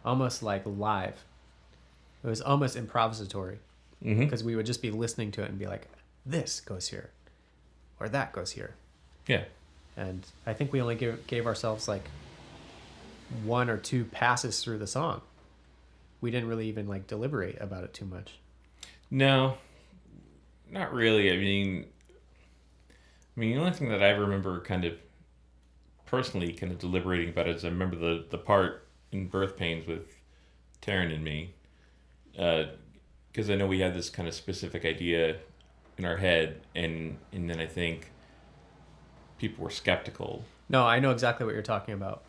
[SPEAKER 2] almost like live. It was almost improvisatory because we would just be listening to it and be like, this goes here or that goes here.
[SPEAKER 1] Yeah.
[SPEAKER 2] And I think we only gave ourselves like 1 or 2 passes through the song. We didn't really even like deliberate about it too much.
[SPEAKER 1] No, not really. I mean, the only thing that I remember kind of personally kind of deliberating about it is I remember the part in Birth Pains with Taryn and me, because I know we had this kind of specific idea in our head, and then I think people were skeptical.
[SPEAKER 2] No, I know exactly what you're talking about,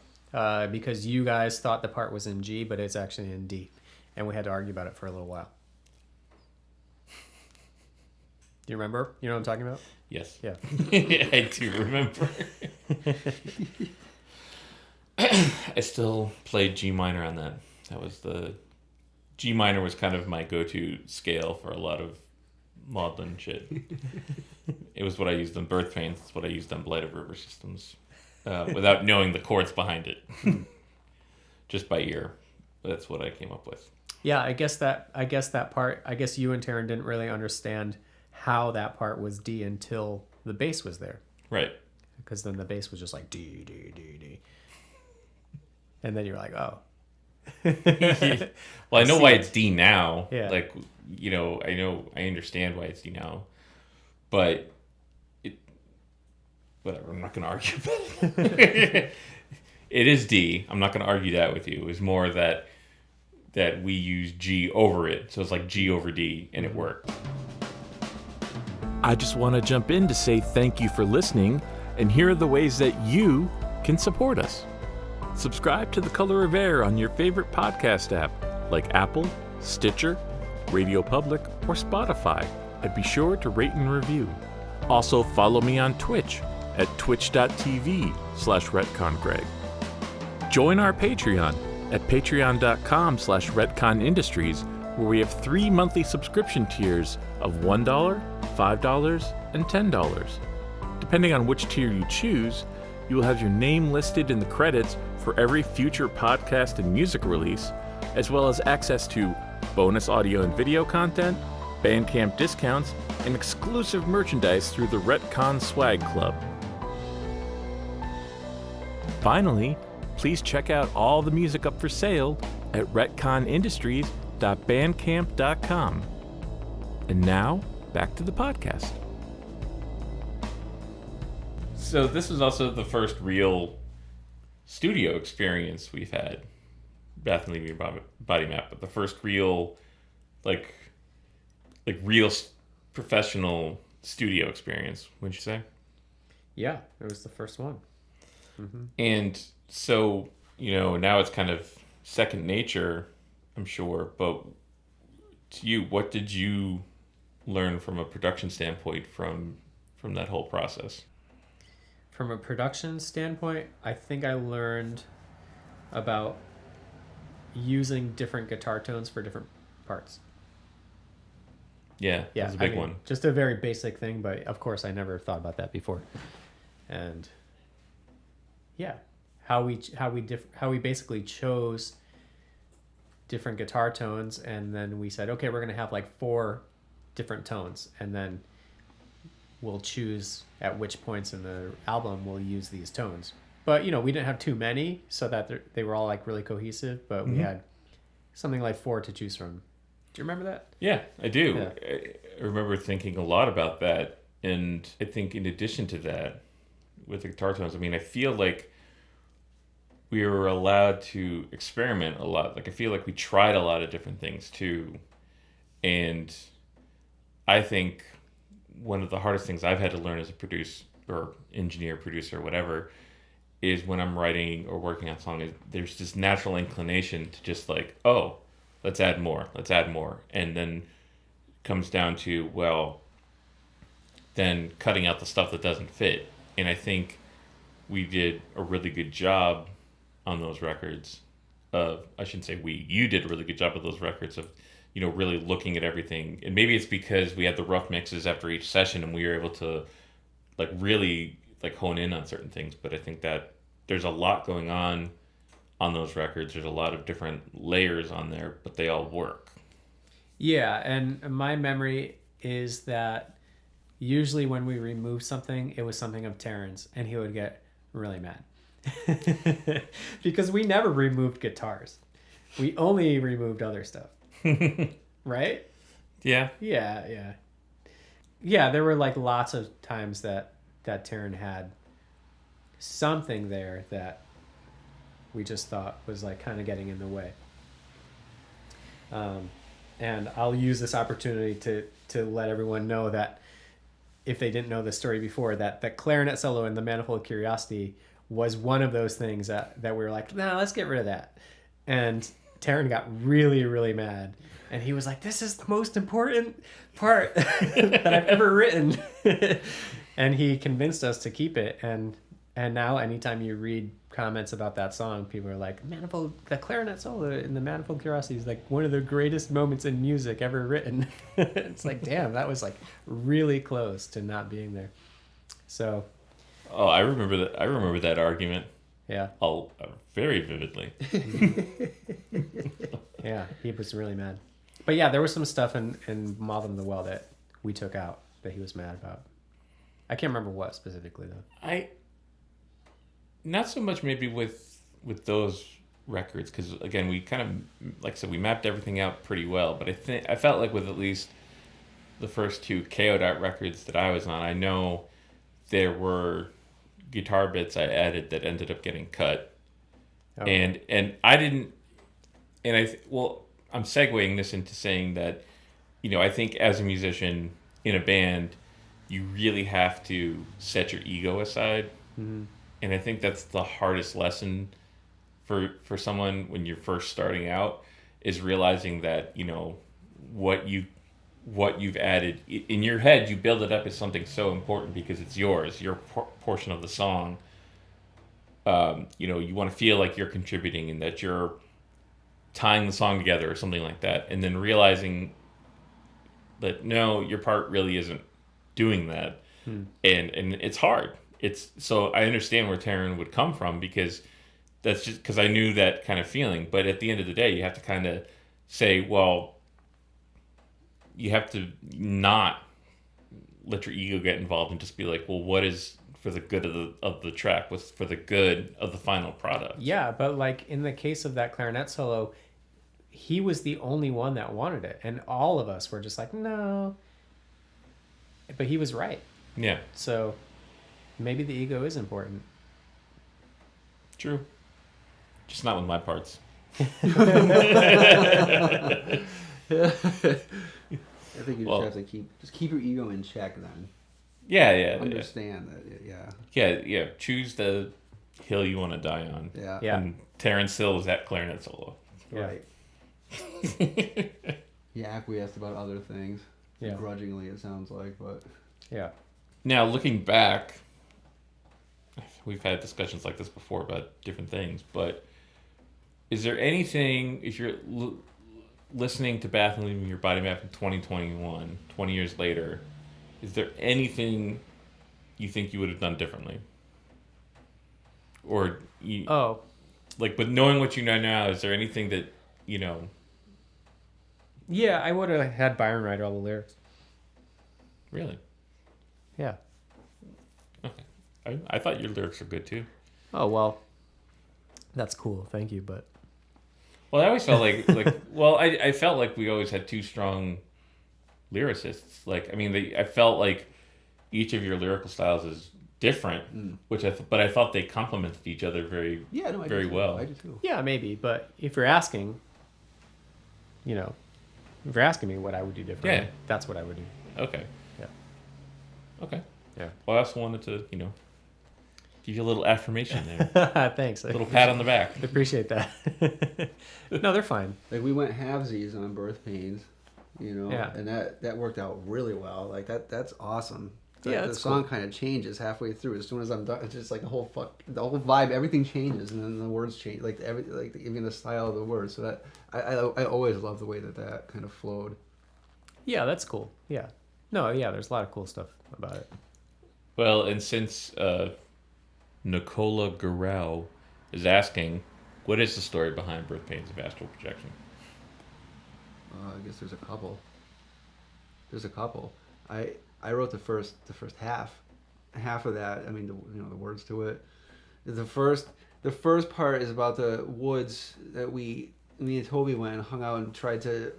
[SPEAKER 2] because you guys thought the part was in G, but it's actually in D, and we had to argue about it for a little while. Do you remember? You know what I'm talking about?
[SPEAKER 1] Yes.
[SPEAKER 2] Yeah.
[SPEAKER 1] I do remember. I still played G minor on that. That was G minor was kind of my go-to scale for a lot of maudlin shit. It was what I used on Birth Pains. It's what I used on Blight of River Systems, without knowing the chords behind it, just by ear. That's what I came up with.
[SPEAKER 2] Yeah, I guess that part. I guess you and Taryn didn't really understand how that part was D until the bass was there.
[SPEAKER 1] Right.
[SPEAKER 2] Because then the bass was just like D D D D, and then you're like, oh.
[SPEAKER 1] Well, I know why it's D now.
[SPEAKER 2] Yeah.
[SPEAKER 1] Like I understand why it's D now, but whatever. I'm not going to argue about it. It is D. I'm not going to argue that with you. It was more that we use G over it, so it's like G over D, and it worked. I just want to jump in to say thank you for listening, and here are the ways that you can support us. Subscribe to The Color of Air on your favorite podcast app, like Apple, Stitcher, Radio Public, or Spotify, and be sure to rate and review. Also, follow me on Twitch at twitch.tv/retcongreg. Join our Patreon at patreon.com/retconindustries, where we have 3 monthly subscription tiers of $1, $5, and $10. Depending on which tier you choose, you will have your name listed in the credits for every future podcast and music release, as well as access to bonus audio and video content, Bandcamp discounts, and exclusive merchandise through the Retcon Swag Club. Finally, please check out all the music up for sale at retconindustries.bandcamp.com. And now, back to the podcast. So this was also the first real studio experience we've had, Bath and Leaving Your Body Map, but the first real, like real professional studio experience, wouldn't you say?
[SPEAKER 2] Yeah, it was the first one. Mm-hmm.
[SPEAKER 1] And so, now it's kind of second nature, I'm sure, but to you, what did you learn from a production standpoint from that whole process?
[SPEAKER 2] From a production standpoint, I think I learned about using different guitar tones for different parts.
[SPEAKER 1] Yeah, that's a big one.
[SPEAKER 2] Just a very basic thing, but of course I never thought about that before. And yeah, how we basically chose different guitar tones, and then we said, okay, we're going to have like 4 different tones, and then we'll choose at which points in the album we'll use these tones. But we didn't have too many, so that they were all like really cohesive, but we had something like 4 to choose from. Do you remember that?
[SPEAKER 1] Yeah, I do.
[SPEAKER 2] Yeah.
[SPEAKER 1] I remember thinking a lot about that, and I think in addition to that, with the guitar tones, I feel like we were allowed to experiment a lot. Like, I feel like we tried a lot of different things too. And I think one of the hardest things I've had to learn as a producer or engineer, producer, whatever, is when I'm writing or working on a song, there's this natural inclination to just like, oh, let's add more. And then comes down to, well, then cutting out the stuff that doesn't fit. And I think we did a really good job on those records of, I shouldn't say we, you did a really good job of those records of, really looking at everything. And maybe it's because we had the rough mixes after each session and we were able to like really like hone in on certain things. But I think that there's a lot going on those records. There's a lot of different layers on there, but they all work.
[SPEAKER 2] Yeah, and my memory is that usually when we removed something, it was something of Taryn's, and he would get really mad. Because we never removed guitars. We only removed other stuff. Right?
[SPEAKER 1] Yeah.
[SPEAKER 2] Yeah, there were like lots of times that Taryn had something there that we just thought was like kind of getting in the way. And I'll use this opportunity to let everyone know that if they didn't know the story before, that clarinet solo in The Manifold Curiosity was one of those things that we were like, nah, let's get rid of that. And Taryn got really, really mad. And he was like, this is the most important part that I've ever written. And he convinced us to keep it. And now anytime you read comments about that song, people are like, the clarinet solo in The Manifold Curiosity is like one of the greatest moments in music ever written. It's like, damn, that was like really close to not being there. So.
[SPEAKER 1] Oh, I remember that argument.
[SPEAKER 2] Yeah.
[SPEAKER 1] Very vividly.
[SPEAKER 2] Yeah, he was really mad. But yeah, there was some stuff in Maudlin the Well that we took out that he was mad about. I can't remember what specifically though.
[SPEAKER 1] Not so much maybe with those records, because again, we kind of, like I said, we mapped everything out pretty well. But I felt like with at least the first two Kayo Dot records that I was on, I know there were guitar bits I added that ended up getting cut,
[SPEAKER 2] Oh.
[SPEAKER 1] and I didn't. And I'm segueing this into saying that, I think as a musician in a band, you really have to set your ego aside.
[SPEAKER 2] Mm-hmm.
[SPEAKER 1] And I think that's the hardest lesson for someone when you're first starting out, is realizing that, what you've added in your head, you build it up as something so important because it's yours, your portion of the song. You want to feel like you're contributing and that you're tying the song together or something like that, and then realizing that no, your part really isn't doing that. and it's hard. So I understand where Taryn would come from, because that's just because I knew that kind of feeling. But at the end of the day, you have to kind of say, well, you have to not let your ego get involved and just be like, well, what is for the good of the track? What's for the good of the final product?
[SPEAKER 2] Yeah, but like in the case of that clarinet solo, he was the only one that wanted it, and all of us were just like, no. But he was right.
[SPEAKER 1] Yeah.
[SPEAKER 2] So maybe the ego is important.
[SPEAKER 1] True. Just not with my parts.
[SPEAKER 3] I think you just have to keep your ego in check then.
[SPEAKER 1] Yeah.
[SPEAKER 3] Understand that. Yeah.
[SPEAKER 1] Yeah. Choose the hill you want to die on.
[SPEAKER 3] Yeah.
[SPEAKER 2] Yeah.
[SPEAKER 1] And Terrence Hill is that clarinet solo.
[SPEAKER 3] Right. He acquiesced about other things.
[SPEAKER 2] Yeah.
[SPEAKER 3] Grudgingly, it sounds like, but.
[SPEAKER 2] Yeah.
[SPEAKER 1] Now, looking back, we've had discussions like this before about different things, but is there anything, if you're listening to Bath and Leaving Your Body Map in 2021, 20 years later, is there anything you think you would have done differently? Or, but knowing what you know now, is there anything that,
[SPEAKER 2] Yeah, I would have had Byron write all the lyrics.
[SPEAKER 1] Really?
[SPEAKER 2] Yeah.
[SPEAKER 1] Okay. I thought your lyrics were good too.
[SPEAKER 2] Oh, well, that's cool. Thank you, but...
[SPEAKER 1] Well, I always felt I felt like we always had two strong lyricists. I felt like each of your lyrical styles is different, but I thought they complemented each other very well.
[SPEAKER 3] I do too.
[SPEAKER 2] Yeah, maybe, but if you're asking, if you're asking me what I would do differently, that's what I would do.
[SPEAKER 1] Okay.
[SPEAKER 2] Yeah.
[SPEAKER 1] Okay.
[SPEAKER 2] Yeah.
[SPEAKER 1] Well, I also wanted to, give you a little affirmation there.
[SPEAKER 2] Thanks.
[SPEAKER 1] A little pat on the back.
[SPEAKER 2] I appreciate that. No, they're fine.
[SPEAKER 3] Like we went halvesies on Birth Pains,
[SPEAKER 2] Yeah.
[SPEAKER 3] and that worked out really well. Like that's awesome.
[SPEAKER 2] Yeah,
[SPEAKER 3] the
[SPEAKER 2] that's
[SPEAKER 3] song
[SPEAKER 2] cool.
[SPEAKER 3] kind of changes halfway through. As soon as I'm done, it's just like the whole vibe, everything changes, and then the words change, even the style of the words. So that I always love the way that kind of flowed.
[SPEAKER 2] Yeah, that's cool. Yeah. No, yeah, there's a lot of cool stuff about it.
[SPEAKER 1] Well, and since Nicola Garau is asking, what is the story behind Birth Pains of Astral Projection?
[SPEAKER 3] I guess there's a couple. I wrote the first half of that. I mean, the words to it. The first part is about the woods that me and Toby went and hung out and tried to,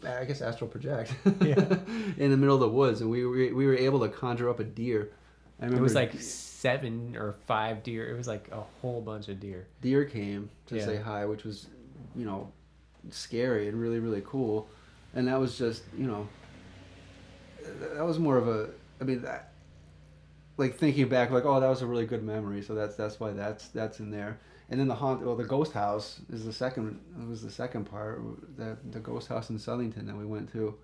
[SPEAKER 3] I guess, astral project in the middle of the woods, and we were able to conjure up a deer. I remember
[SPEAKER 2] It was like 7 or 5 deer. It was like a whole bunch of deer.
[SPEAKER 3] Deer came to say hi, which was, scary and really, really cool. And that was just, that was more of a, like thinking back, like, oh, that was a really good memory. So that's why that's in there. And then the ghost house is the second. It was the second part. The ghost house in Southington that we went to.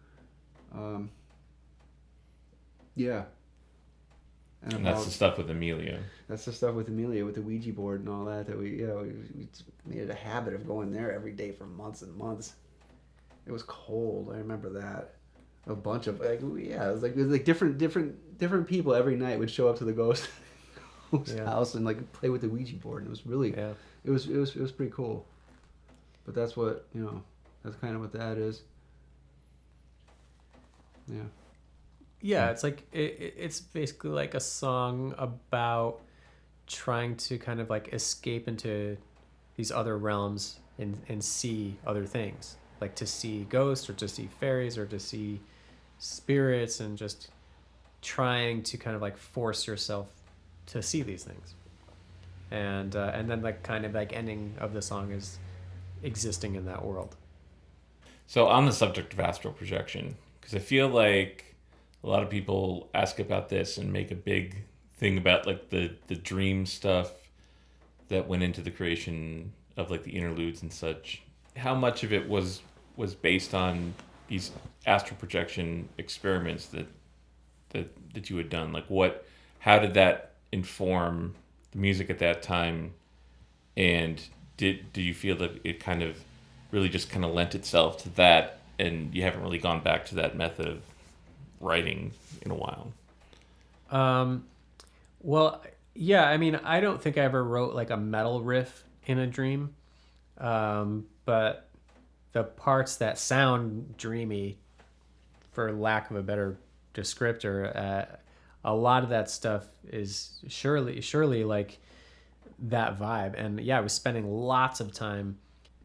[SPEAKER 3] Yeah.
[SPEAKER 1] And that's the stuff with Amelia.
[SPEAKER 3] That's the stuff with Amelia, with the Ouija board and all that. That we made it a habit of going there every day for months and months. It was cold. I remember that. A bunch of it was like different people every night would show up to the ghost house and like play with the Ouija board. And it was really it was pretty cool. But that's what that's kind of what that is. Yeah.
[SPEAKER 2] Yeah, it's like it's basically like a song about trying to kind of like escape into these other realms and see other things, like to see ghosts or to see fairies or to see spirits, and just trying to kind of like force yourself to see these things. And then like kind of like ending of the song is existing in that world.
[SPEAKER 1] So on the subject of astral projection, because I feel like a lot of people ask about this and make a big thing about like the dream stuff that went into the creation of like the interludes and such. How much of it was based on these astral projection experiments that you had done? Like how did that inform the music at that time? And do you feel that it kind of really just kind of lent itself to that, and you haven't really gone back to that method of writing in a while?
[SPEAKER 2] Well, yeah, I mean, I don't think I ever wrote like a metal riff in a dream. But the parts that sound dreamy, for lack of a better descriptor, a lot of that stuff is surely like that vibe. And yeah, I was spending lots of time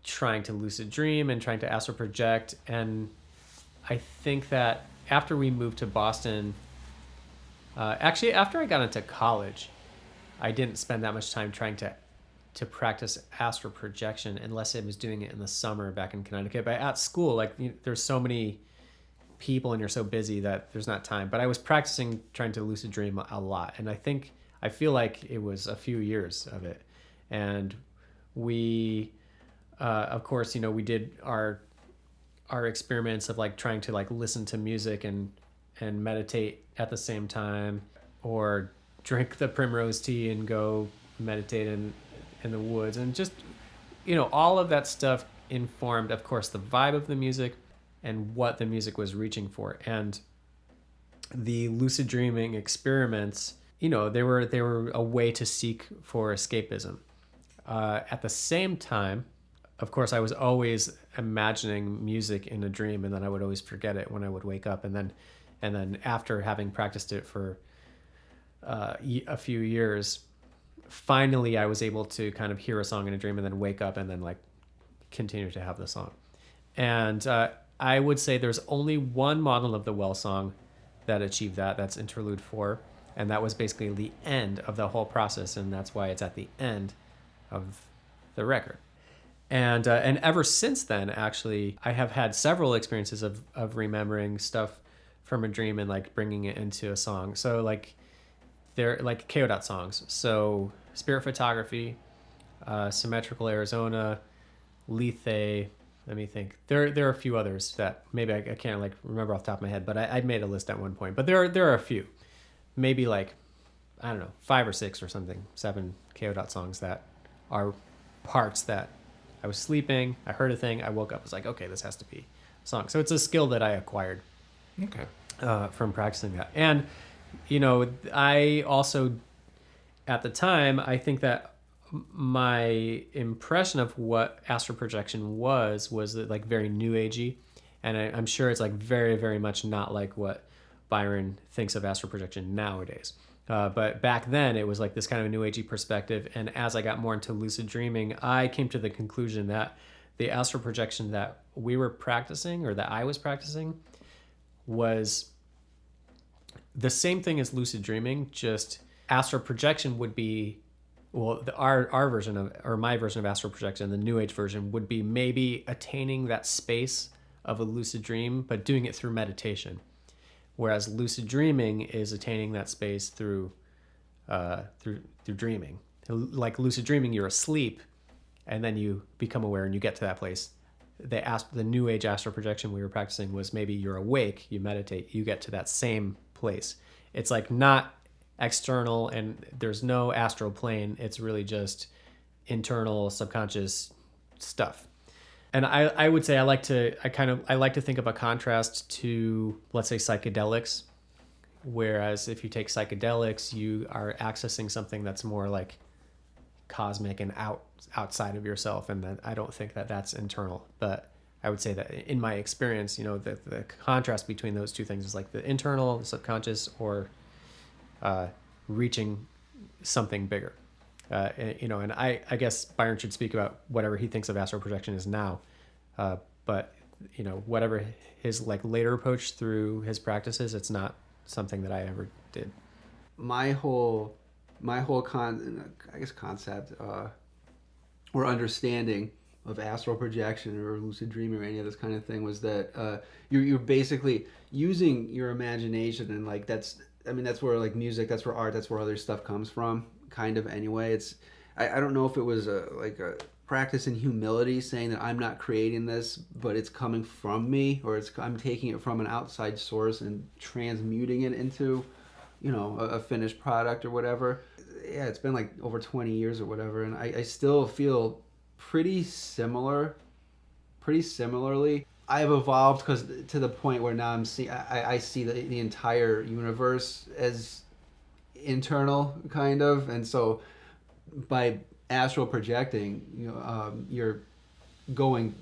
[SPEAKER 2] trying to lucid dream and trying to astral project. And I think that after we moved to Boston, actually after I got into college, I didn't spend that much time trying to practice astral projection unless I was doing it in the summer back in Connecticut. But at school, like there's so many people and you're so busy that there's not time. But I was practicing trying to lucid dream a lot. And I feel like it was a few years of it. And we, of course, we did our experiments of like trying to like listen to music and meditate at the same time, or drink the primrose tea and go meditate in the woods. And just, all of that stuff informed, of course, the vibe of the music and what the music was reaching for. And the lucid dreaming experiments, they were a way to seek for escapism. At the same time, of course, I was always imagining music in a dream, and then I would always forget it when I would wake up. And then after having practiced it for a few years, finally I was able to kind of hear a song in a dream and then wake up and then like continue to have the song. And I would say there's only one Maudlin of the Well song that achieved that. That's Interlude 4. And that was basically the end of the whole process. And that's why it's at the end of the record. And ever since then, actually, I have had several experiences of remembering stuff from a dream and like bringing it into a song. So like they're like Kayo Dot songs. So Spirit Photography, Symmetrical Arizona, Lethe. Let me think. There are a few others that maybe I can't like remember off the top of my head, but I made a list at one point. But there are a few, maybe like, I don't know, 5 or 6 or something, 7 Kayo Dot songs that are parts that I was sleeping, I heard a thing, I woke up, I was like, okay, this has to be a song. So it's a skill that I acquired.
[SPEAKER 1] Okay.
[SPEAKER 2] From practicing that. And, I also, at the time, I think that my impression of what astral projection was like very new agey. And I'm sure it's like very, very much not like what Byron thinks of astral projection nowadays. But back then it was like this kind of a new agey perspective. And as I got more into lucid dreaming, I came to the conclusion that the astral projection that we were practicing, or that I was practicing, was the same thing as lucid dreaming. Just astral projection would be, well, our version of, or my version of astral projection, the new age version, would be maybe attaining that space of a lucid dream, but doing it through meditation. Whereas lucid dreaming is attaining that space through dreaming. Like lucid dreaming, you're asleep, and then you become aware and you get to that place. The new age astral projection we were practicing was maybe you're awake, you meditate, you get to that same place. It's like not external, and there's no astral plane. It's really just internal subconscious stuff. And I would say I like to think of a contrast to, let's say, psychedelics. Whereas if you take psychedelics, you are accessing something that's more like cosmic and outside of yourself. And then I don't think that that's internal. But I would say that in my experience, the contrast between those two things is like the internal, the subconscious, or reaching something bigger. And I guess Byron should speak about whatever he thinks of astral projection is now. But whatever his like later approach through his practices, it's not something that I ever did.
[SPEAKER 3] My whole concept or understanding of astral projection or lucid dreaming or any of this kind of thing was that you're basically using your imagination, and like that's where like music, that's where art, that's where other stuff comes from, kind of. Anyway, I don't know if it was a practice in humility, saying that I'm not creating this, but it's coming from me, or I'm taking it from an outside source and transmuting it into a finished product or whatever. Yeah, it's been like over 20 years or whatever, and I still feel pretty similarly. I've evolved because to the point where now I see the entire universe as internal, kind of, and so by astral projecting, you're going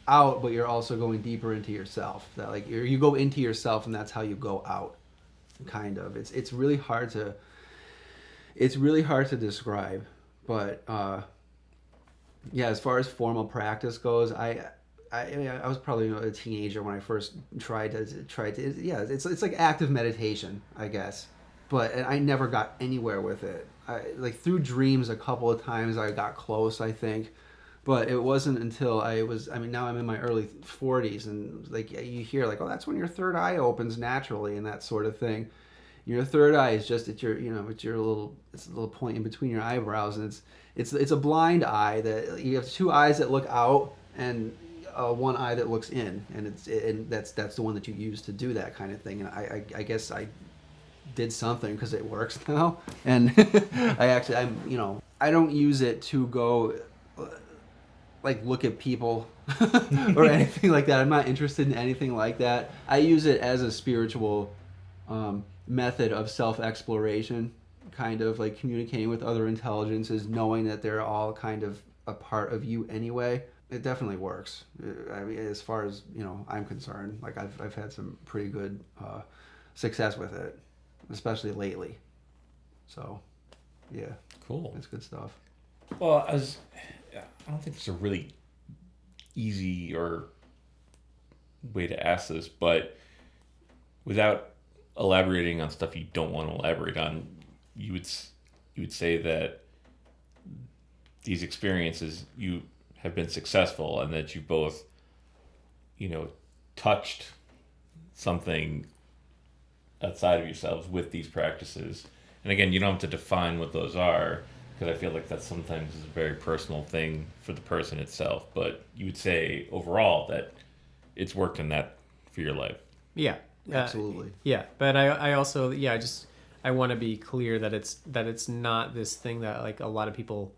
[SPEAKER 3] out, but you're also going deeper into yourself. That like you go into yourself, and that's how you go out. Kind of. It's really hard to describe, but yeah. As far as formal practice goes, I was probably a teenager when I first tried to. Yeah, it's like active meditation, I guess, but I never got anywhere with it. Like through dreams a couple of times I got close, I think, but it wasn't until now I'm in my early 40s, and like you hear like, oh, that's when your third eye opens naturally and that sort of thing. Your third eye is just it's a little point in between your eyebrows, and it's a blind eye that you have two eyes that look out and one eye that looks in, and that's the one that you use to do that kind of thing. And I guess I did something because it works now, and I don't use it to go like look at people or anything like that. I'm not interested in anything like that. I use it as a spiritual method of self-exploration, kind of like communicating with other intelligences, knowing that they're all kind of a part of you anyway. It definitely works. I mean, as far as I'm concerned, like I've had some pretty good success with it, especially lately. So, yeah,
[SPEAKER 1] cool.
[SPEAKER 3] It's good stuff.
[SPEAKER 1] Well, I don't think there's a really easy or way to ask this, but without elaborating on stuff you don't want to elaborate on, you would say that these experiences, you have been successful, and that you both touched something outside of yourselves with these practices. And again, you don't have to define what those are, because I feel like that sometimes is a very personal thing for the person itself, but you would say overall that it's worked in that for your life.
[SPEAKER 2] Yeah.
[SPEAKER 3] Absolutely.
[SPEAKER 2] Yeah, but I also I want to be clear that it's not this thing that like a lot of people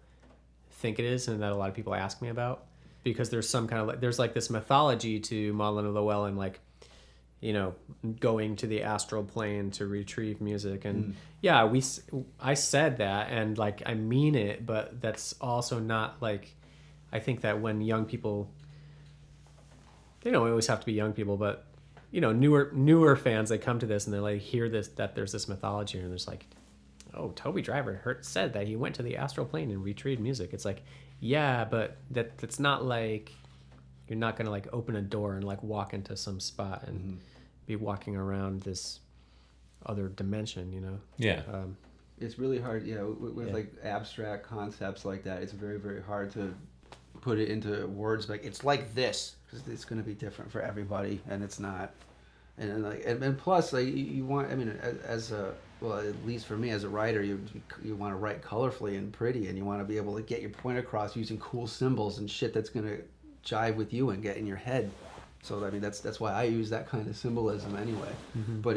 [SPEAKER 2] think it is, and that a lot of people ask me about, because there's some kind of there's like this mythology to Maudlin of the Well, and like going to the astral plane to retrieve music, and I said that, and like I mean it, but that's also not like, I think that when young people, they don't always have to be young people, but newer fans, they come to this and they like hear this, that there's this mythology, and there's like, oh, Toby Driver said that he went to the astral plane and retrieved music. It's like, yeah, but that's not like, you're not gonna like open a door and like walk into some spot and be walking around this other dimension,
[SPEAKER 1] Yeah.
[SPEAKER 3] It's really hard, with like abstract concepts like that. It's very, very hard to put it into words like it's like this, because it's going to be different for everybody, and it's not. And plus, like you want, at least for me as a writer, you want to write colorfully and pretty, and you want to be able to get your point across using cool symbols and shit that's going to jive with you and get in your head. So I mean, that's why I use that kind of symbolism anyway. Mm-hmm. But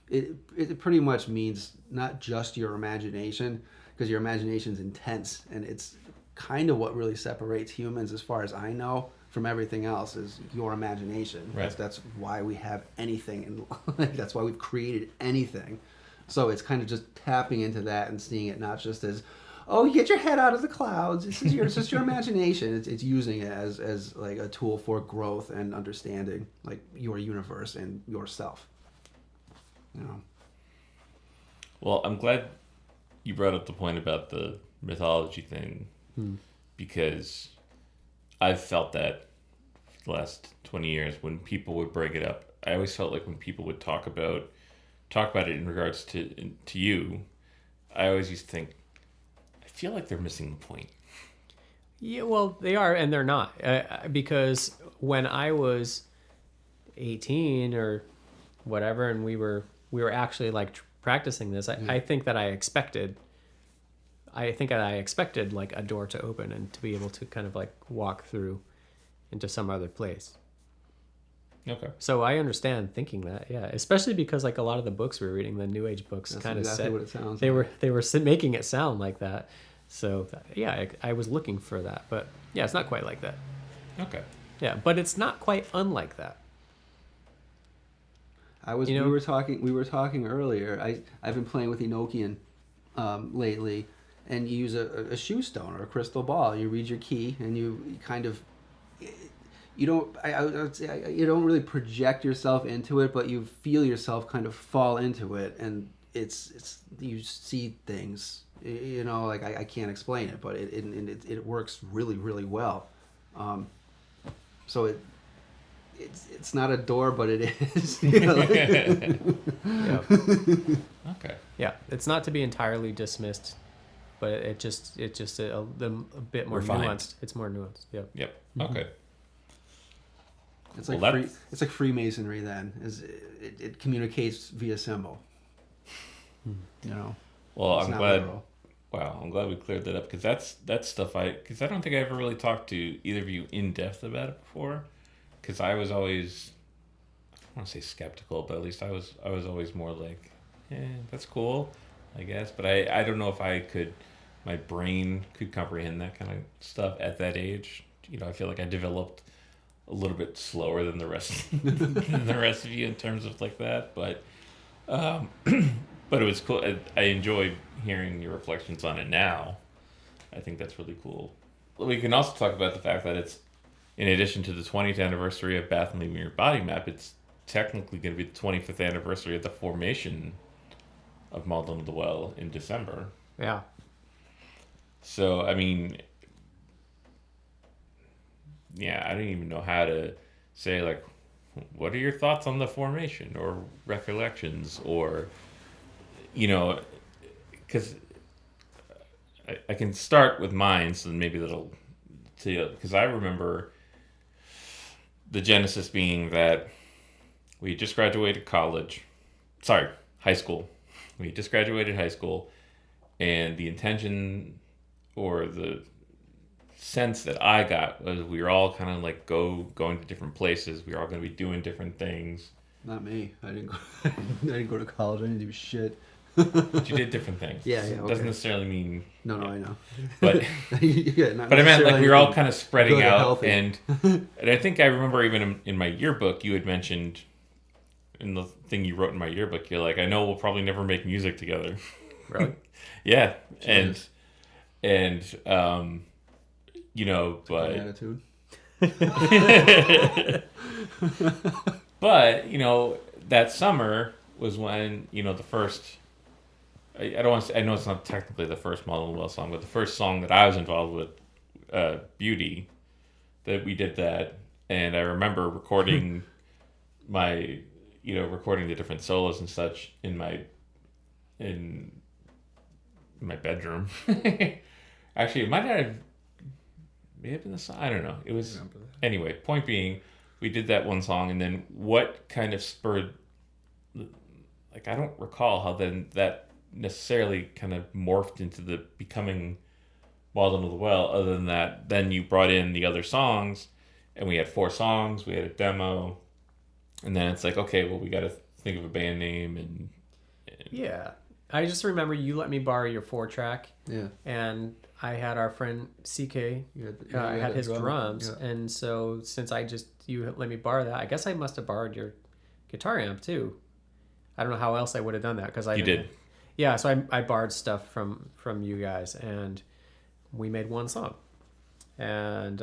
[SPEAKER 3] it pretty much means not just your imagination, because your imagination's intense, and it's kind of what really separates humans, as far as I know, from everything else, is your imagination.
[SPEAKER 1] Right.
[SPEAKER 3] That's why we have anything, and that's why we've created anything. So it's kind of just tapping into that and seeing it not just as, oh, you get your head out of the clouds. It's just your imagination. It's using it as like a tool for growth and understanding, like your universe and yourself.
[SPEAKER 1] Well, I'm glad you brought up the point about the mythology thing because I've felt that for the last 20 years when people would bring it up. I always felt like when people would talk about it in regards to you, I always used to think, I feel like they're missing the point.
[SPEAKER 2] Yeah, well, they are and they're not. Because when I was 18 or whatever, and we were actually like practicing this, I think that I expected like a door to open and to be able to kind of like walk through into some other place.
[SPEAKER 1] Okay.
[SPEAKER 2] So I understand thinking that, yeah, especially because like a lot of the books we were reading, the New Age books,
[SPEAKER 3] That's
[SPEAKER 2] kind of
[SPEAKER 3] exactly
[SPEAKER 2] said
[SPEAKER 3] what it sounds
[SPEAKER 2] they
[SPEAKER 3] like.
[SPEAKER 2] were making it sound like that. So yeah, I was looking for that, but yeah, it's not quite like that.
[SPEAKER 1] Okay.
[SPEAKER 2] Yeah, but it's not quite unlike that.
[SPEAKER 3] We were talking earlier. I've been playing with Enochian lately, and you use a shoe stone or a crystal ball. You read your key, and you kind of you don't I would say you don't really project yourself into it, but you feel yourself kind of fall into it, and it's you see things. You know, like I can't explain it, but it works really, really well. So it's not a door, but it is. You know, like,
[SPEAKER 2] Yeah.
[SPEAKER 1] Okay.
[SPEAKER 2] Yeah, it's not to be entirely dismissed, but it's just a bit more
[SPEAKER 1] Refined.
[SPEAKER 2] nuanced. It's more nuanced. Yeah.
[SPEAKER 1] Yep. Okay.
[SPEAKER 3] it's like
[SPEAKER 1] Well,
[SPEAKER 3] it's like Freemasonry. Then it communicates via symbol. You know.
[SPEAKER 1] Well,
[SPEAKER 3] It's
[SPEAKER 1] I'm
[SPEAKER 3] not
[SPEAKER 1] glad.
[SPEAKER 3] literal.
[SPEAKER 1] Wow, I'm glad we cleared that up because that's stuff because I don't think I ever really talked to either of you in depth about it before. Because I was always, I don't want to say skeptical, but at least I was always more like, that's cool, I guess. But I don't know if my brain could comprehend that kind of stuff at that age. You know, I feel like I developed a little bit slower than the rest than the rest of you in terms of like that. But but it was cool. I enjoyed hearing your reflections on it now. I think that's really cool. We can also talk about the fact that it's, in addition to the 20th anniversary of Bath and Leaving Your Body Map, it's technically going to be the 25th anniversary of the formation of Maudlin of the Well in December.
[SPEAKER 2] Yeah.
[SPEAKER 1] So, I mean, yeah, I don't even know how to say, like, what are your thoughts on the formation or recollections or, you know, because I can start with mine, so maybe that'll, because I remember the genesis being that we just graduated high school. We just graduated high school, and the intention or the sense that I got was we were all kind of like going to different places. We were all going to be doing different things.
[SPEAKER 3] Not me. I didn't go. I didn't go to college. I didn't do shit.
[SPEAKER 1] But you did different things.
[SPEAKER 3] Yeah, okay.
[SPEAKER 1] Doesn't necessarily mean.
[SPEAKER 3] No, I know.
[SPEAKER 1] But
[SPEAKER 3] yeah, not
[SPEAKER 1] but I meant like
[SPEAKER 3] necessarily
[SPEAKER 1] we were all kind of spreading
[SPEAKER 3] good or
[SPEAKER 1] out,
[SPEAKER 3] healthy.
[SPEAKER 1] and I think I remember even in my yearbook you had mentioned in the thing you wrote in my yearbook, you're like, I know we'll probably never make music together.
[SPEAKER 2] Really?
[SPEAKER 1] Yeah,
[SPEAKER 3] Cheers.
[SPEAKER 1] and you know, but
[SPEAKER 3] Attitude.
[SPEAKER 1] but you know that summer was when you know the first. I don't want to. I know it's not technically the first Maudlin Well song, but the first song that I was involved with, "Beauty," that we did that, and I remember recording recording the different solos and such in my bedroom. Actually, it might have been the song. I don't know. It was anyway. Point being, we did that one song, and then what kind of spurred? Like I don't recall how then that necessarily kind of morphed into the becoming Maudlin of the Well. Other than that, then you brought in the other songs, and we had 4 songs. We had a demo, and then it's like, okay, well, we got to think of a band name and
[SPEAKER 2] Yeah. I just remember you let me borrow your 4-track,
[SPEAKER 3] Yeah.
[SPEAKER 2] and I had our friend CK. I had his drums,
[SPEAKER 3] Yeah.
[SPEAKER 2] and so since you let me borrow that, I guess I must have borrowed your guitar amp too. I don't know how else I would have done that because
[SPEAKER 1] you did.
[SPEAKER 2] Yeah, so I borrowed stuff from you guys, and we made one song, and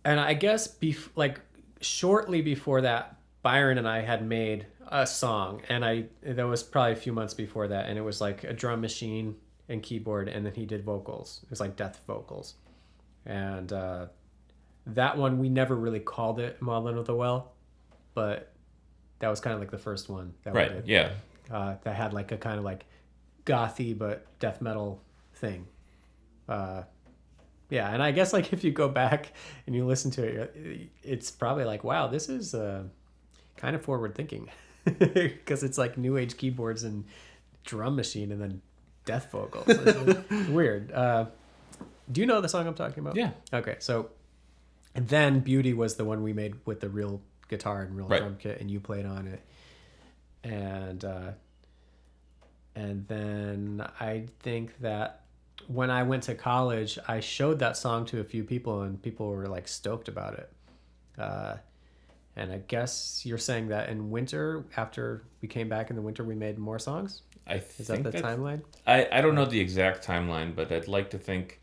[SPEAKER 2] I guess shortly before that, Byron and I had made a song, and that was probably a few months before that, and it was like a drum machine and keyboard, and then he did vocals. It was like death vocals, and that one we never really called it Maudlin of the Well, but that was kind of like the first one that we did.
[SPEAKER 1] Yeah.
[SPEAKER 2] That had like a kind of like gothy but death metal thing. Yeah, and I guess like if you go back and you listen to it, it's probably like, wow, this is kind of forward thinking, because it's like new age keyboards and drum machine and then death vocals. It's weird. Do you know the song I'm talking about?
[SPEAKER 1] Yeah.
[SPEAKER 2] Okay, so and then Beauty was the one we made with the real guitar and real drum kit, and you played on it. And then I think that when I went to college, I showed that song to a few people, and people were like stoked about it. And I guess you're saying that in winter, after we came back in the winter, we made more songs? Is that the timeline?
[SPEAKER 1] I don't know the exact timeline, but I'd like to think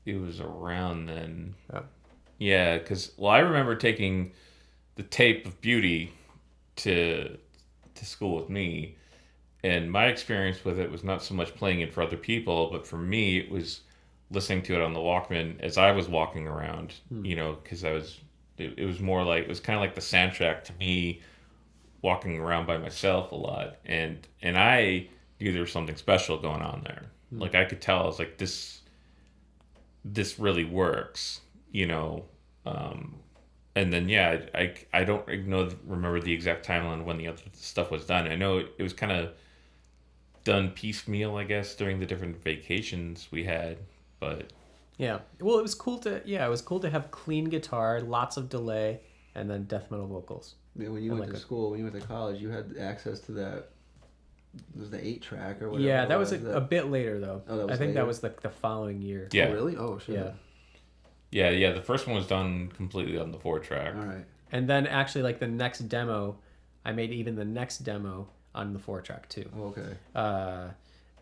[SPEAKER 1] it was around then.
[SPEAKER 2] Oh.
[SPEAKER 1] Yeah, because, well, I remember taking the tape of Beauty to school with me, and my experience with it was not so much playing it for other people, but for me, it was listening to it on the Walkman as I was walking around, because it was more like, it was kind of like the soundtrack to me walking around by myself a lot, and I knew there was something special going on there. Like, I could tell, I was like, this really works, and then I don't remember the exact timeline when the other stuff was done. I know it was kind of done piecemeal, I guess, during the different vacations we had, but
[SPEAKER 2] yeah, well, it was cool to have clean guitar, lots of delay, and then death metal vocals.
[SPEAKER 3] Yeah, when you went to school, when you went to college, you had access to that. It was the 8-track or whatever.
[SPEAKER 2] Yeah, that was a bit later though.
[SPEAKER 3] Oh, that was
[SPEAKER 2] I think
[SPEAKER 3] later?
[SPEAKER 2] that was the following year.
[SPEAKER 1] Yeah.
[SPEAKER 3] Oh, really? Oh, shit.
[SPEAKER 2] Yeah.
[SPEAKER 1] Yeah, the first one was done completely on the 4-track.
[SPEAKER 3] All right.
[SPEAKER 2] And then actually, like the next demo, I made even the next demo on the 4-track too.
[SPEAKER 3] Oh, okay.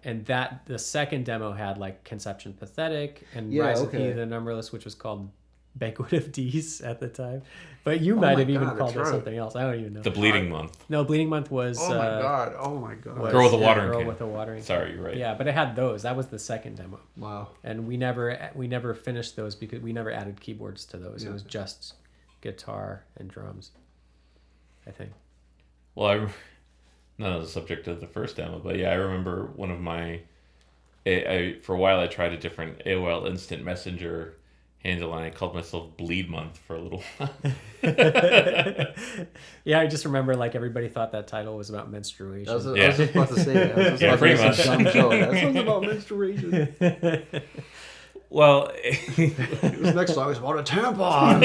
[SPEAKER 2] And the second demo had like Conception Pathetic and
[SPEAKER 3] Yeah,
[SPEAKER 2] Rise of
[SPEAKER 3] okay.
[SPEAKER 2] He the Numberless, which was called Banquet of D's at the time. But you might have even called it something else. I don't even know.
[SPEAKER 1] The Bleeding Month.
[SPEAKER 2] No, Bleeding Month was...
[SPEAKER 3] Oh, my God.
[SPEAKER 2] was-
[SPEAKER 1] Girl with a watering
[SPEAKER 2] Girl
[SPEAKER 1] can.
[SPEAKER 2] with a watering
[SPEAKER 1] Sorry,
[SPEAKER 2] can.
[SPEAKER 1] you're right.
[SPEAKER 2] Yeah, but it had those. That was the second demo.
[SPEAKER 3] Wow.
[SPEAKER 2] And we never finished those because we never added keyboards to those.
[SPEAKER 3] Yeah.
[SPEAKER 2] It was just guitar and drums, I think.
[SPEAKER 1] Well, not the subject of the first demo, but yeah, I remember one of my... for a while, I tried a different AOL Instant Messenger handle, and I called myself Bleed Month for a little while.
[SPEAKER 2] Yeah, I just remember like everybody thought that title was about menstruation.
[SPEAKER 3] I was just about to say that. I was just
[SPEAKER 1] Yeah,
[SPEAKER 3] about to
[SPEAKER 1] pretty
[SPEAKER 3] make some
[SPEAKER 1] much.
[SPEAKER 3] dumb joke. That song's about menstruation.
[SPEAKER 1] Well,
[SPEAKER 3] This next song is about a tampon.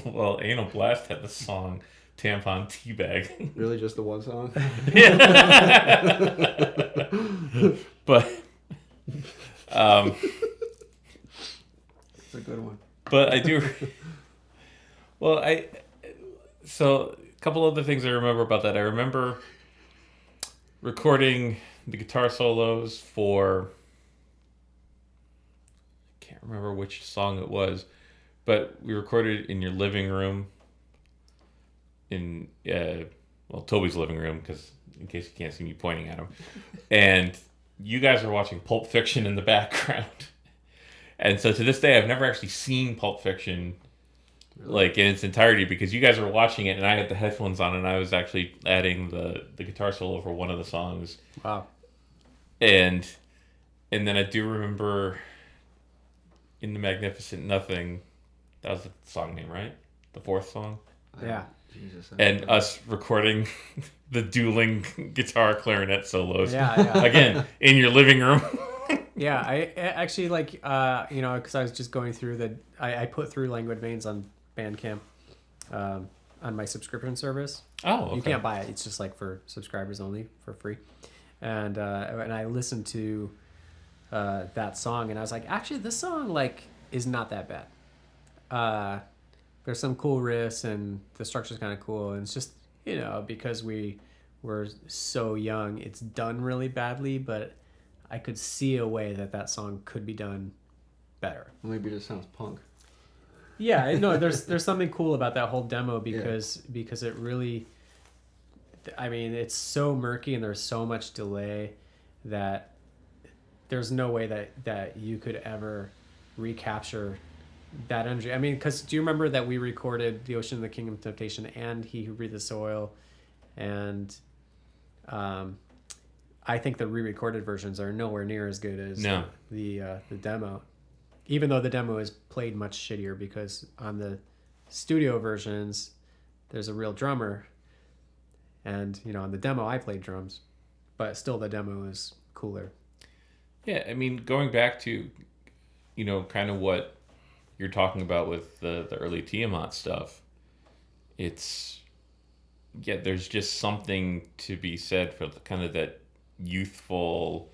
[SPEAKER 1] well, Anal Blast had the song Tampon Teabag.
[SPEAKER 3] Really, just the one song?
[SPEAKER 1] But
[SPEAKER 3] It's a good one.
[SPEAKER 1] but I do. Well, so a couple other things I remember about that. I remember recording the guitar solos for, I can't remember which song it was, but we recorded it in your living room, in Toby's living room, because in case you can't see me pointing at him, and you guys are watching Pulp Fiction in the background. And so to this day, I've never actually seen Pulp Fiction like in its entirety, because you guys were watching it and I had the headphones on and I was actually adding the guitar solo for one of the songs.
[SPEAKER 2] Wow.
[SPEAKER 1] And then I do remember In the Magnificent Nothing, that was the song name, right? The fourth song?
[SPEAKER 2] Yeah.
[SPEAKER 3] Jesus.
[SPEAKER 1] And us recording the dueling guitar clarinet solos.
[SPEAKER 2] Yeah.
[SPEAKER 1] Again, in your living room.
[SPEAKER 2] Yeah, I actually like, because I was just going through I put through Languid Veins on Bandcamp on my subscription service.
[SPEAKER 1] Oh, okay.
[SPEAKER 2] You can't buy it. It's just like for subscribers only for free. And I listened to that song and I was like, actually, this song like is not that bad. There's some cool riffs and the structure's kind of cool. And it's just, because we were so young, it's done really badly, but I could see a way that song could be done better.
[SPEAKER 3] Maybe it just sounds punk.
[SPEAKER 2] Yeah, no, there's something cool about that whole demo because it really, I mean, it's so murky and there's so much delay that there's no way that you could ever recapture that energy. I mean, because do you remember that we recorded The Ocean of the Kingdom of Temptation and He Who Breathed the Soil, and I think the re-recorded versions are nowhere near as good as the demo. Even though the demo is played much shittier because on the studio versions, there's a real drummer. And, on the demo, I played drums. But still, the demo is cooler.
[SPEAKER 1] Yeah, I mean, going back to, kind of what you're talking about with the early Tiamat stuff, there's just something to be said for kind of that youthful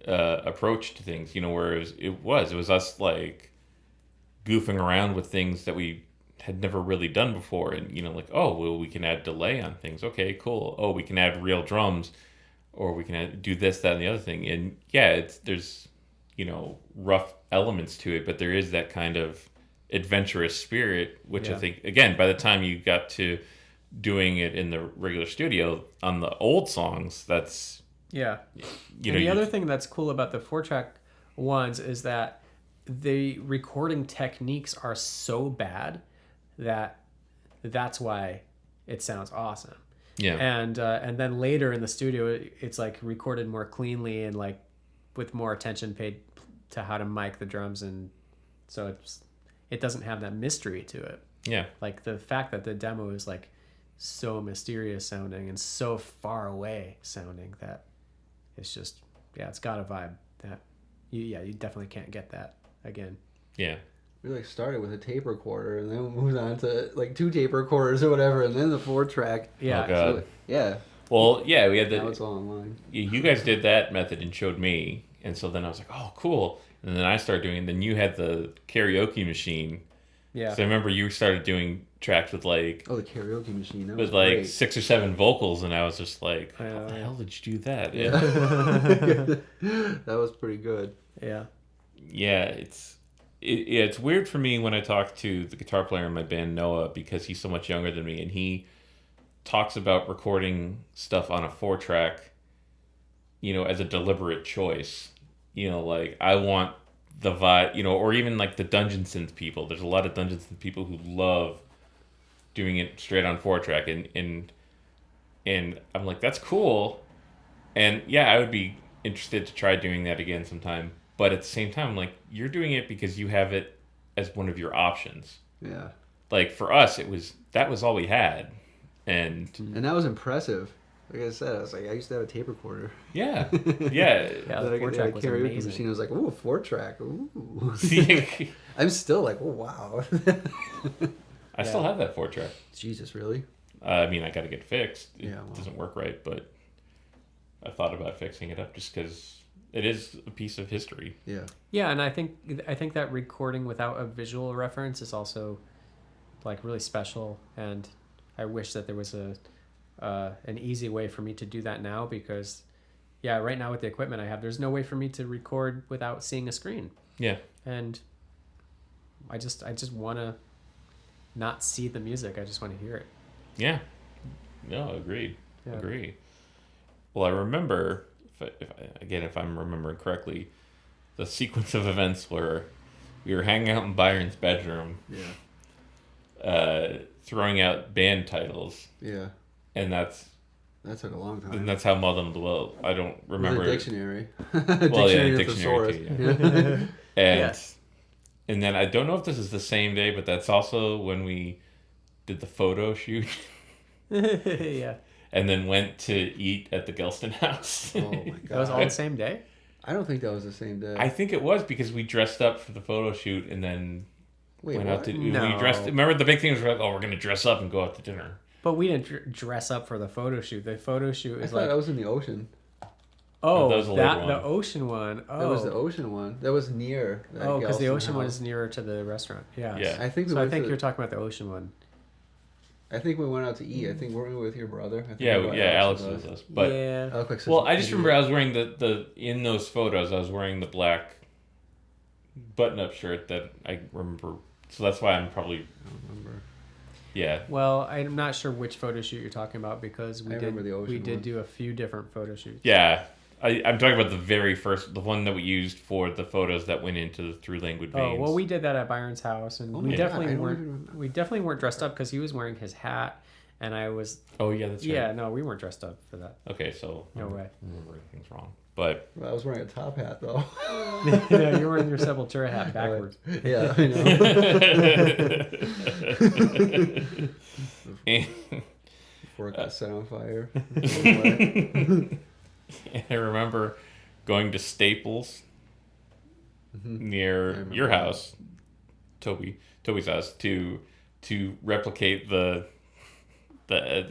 [SPEAKER 1] approach to things, whereas it was us like goofing around with things that we had never really done before, and like, oh well, we can add delay on things, okay, cool, oh we can add real drums, or we can do this, that, and the other thing, and there's rough elements to it, but there is that kind of adventurous spirit, which I think, again, by the time you got to doing it in the regular studio on the old songs, that's
[SPEAKER 2] the other thing that's cool about the 4-track ones is that the recording techniques are so bad that's why it sounds awesome. Yeah. And then later in the studio, it's like recorded more cleanly and like with more attention paid to how to mic the drums, and so it doesn't have that mystery to it. Yeah. Like the fact that the demo is like so mysterious sounding and so far away sounding that it's just, it's got a vibe that you definitely can't get that again. Yeah.
[SPEAKER 3] We like started with a tape recorder and then we moved on to like 2 tape recorders or whatever, and then the 4-track.
[SPEAKER 1] Yeah. Oh God.
[SPEAKER 3] So,
[SPEAKER 1] well, we had
[SPEAKER 3] now it's all online.
[SPEAKER 1] You guys did that method and showed me, and so then I was like, oh, cool. And then I started doing it, and then you had the karaoke machine. Yeah. So I remember you started doing tracks with like...
[SPEAKER 3] Oh, the karaoke machine. That
[SPEAKER 1] was
[SPEAKER 3] like
[SPEAKER 1] great. 6 or 7 vocals, and I was just like, how the hell did you do that?
[SPEAKER 3] Yeah. That was pretty good.
[SPEAKER 1] Yeah. Yeah, it's weird for me when I talk to the guitar player in my band, Noah, because he's so much younger than me, and he talks about recording stuff on a 4-track, as a deliberate choice. Like, I want the vibe, or even like the dungeon synth people. There's a lot of dungeon synth people who love doing it straight on 4-track, and I'm like, that's cool, and I would be interested to try doing that again sometime. But at the same time, like, you're doing it because you have it as one of your options. Yeah. Like for us, that was all we had, and
[SPEAKER 3] that was impressive. Like I said, I used to have a tape recorder.
[SPEAKER 1] Yeah.
[SPEAKER 2] The 4-track was
[SPEAKER 3] karaoke
[SPEAKER 2] amazing.
[SPEAKER 3] machine. I was like, ooh, a 4-track. Ooh. I'm still like, oh wow.
[SPEAKER 1] I still have that 4-track.
[SPEAKER 3] Jesus, really?
[SPEAKER 1] I mean, I got to get fixed. It doesn't work right, but I thought about fixing it up just because it is a piece of history.
[SPEAKER 2] Yeah. Yeah, and I think that recording without a visual reference is also like really special, and I wish that there was an easy way for me to do that now, because right now with the equipment I have, there's no way for me to record without seeing a screen. Yeah. And I just want to not see the music. I just want to hear it.
[SPEAKER 1] Yeah. No, agreed. Yeah. Agree. Well, I remember, if I'm remembering correctly, the sequence of events where we were hanging out in Byron's bedroom. Yeah. Throwing out band titles. Yeah. And that
[SPEAKER 3] took a long time.
[SPEAKER 1] And that's how motW. I don't remember.
[SPEAKER 3] With a dictionary.
[SPEAKER 1] Dictionary too. Yeah. And then I don't know if this is the same day, but that's also when we did the photo shoot. Yeah. And then went to eat at the Gelston house.
[SPEAKER 3] Oh my God.
[SPEAKER 2] That was all the same day?
[SPEAKER 3] I don't think that was the same day.
[SPEAKER 1] I think it was, because we dressed up for the photo shoot and then went out to...
[SPEAKER 2] No.
[SPEAKER 1] We dressed... Remember, the big thing was like, we're going to dress up and go out to dinner.
[SPEAKER 2] But we didn't dress up for the photo shoot. The photo shoot is
[SPEAKER 3] I thought that was in the ocean.
[SPEAKER 2] Oh, the ocean one. Oh,
[SPEAKER 3] that was the ocean one. That was near.
[SPEAKER 2] Because the ocean one is nearer to the restaurant. Yeah.
[SPEAKER 3] I think.
[SPEAKER 2] I think you're talking about the ocean one.
[SPEAKER 3] I think we went out to eat. I think weren't we with your brother?
[SPEAKER 1] Alex was us. But I just remember I was wearing the in those photos. I was wearing the black button-up shirt that I remember So that's why I'm probably,
[SPEAKER 3] I don't remember.
[SPEAKER 1] yeah.
[SPEAKER 2] Well, I'm not sure which photo shoot you're talking about because
[SPEAKER 3] I remember the ocean
[SPEAKER 2] we did
[SPEAKER 3] one.
[SPEAKER 2] do a few different photo shoots.
[SPEAKER 1] Yeah. I'm talking about the very first, the one that we used for the photos that went into the through languid veins.
[SPEAKER 2] Oh well, we did that at Byron's house, and
[SPEAKER 3] Oh
[SPEAKER 2] we
[SPEAKER 3] my
[SPEAKER 2] definitely
[SPEAKER 3] God, I don't
[SPEAKER 2] weren't.
[SPEAKER 3] even remember.
[SPEAKER 2] We definitely weren't dressed up because he was wearing his hat, and I was.
[SPEAKER 1] Oh, yeah, that's right.
[SPEAKER 2] Yeah, no, we weren't dressed up for that.
[SPEAKER 1] Okay, so
[SPEAKER 2] No way.
[SPEAKER 1] I remember everything's wrong. But
[SPEAKER 3] Well, I was wearing a top hat though.
[SPEAKER 2] No, you're wearing your Sepultura hat backwards.
[SPEAKER 3] Yeah, I know. Before it got set on fire.
[SPEAKER 1] And I remember going to Staples near
[SPEAKER 3] remember
[SPEAKER 1] your
[SPEAKER 3] that.
[SPEAKER 1] house, Toby's house, to replicate the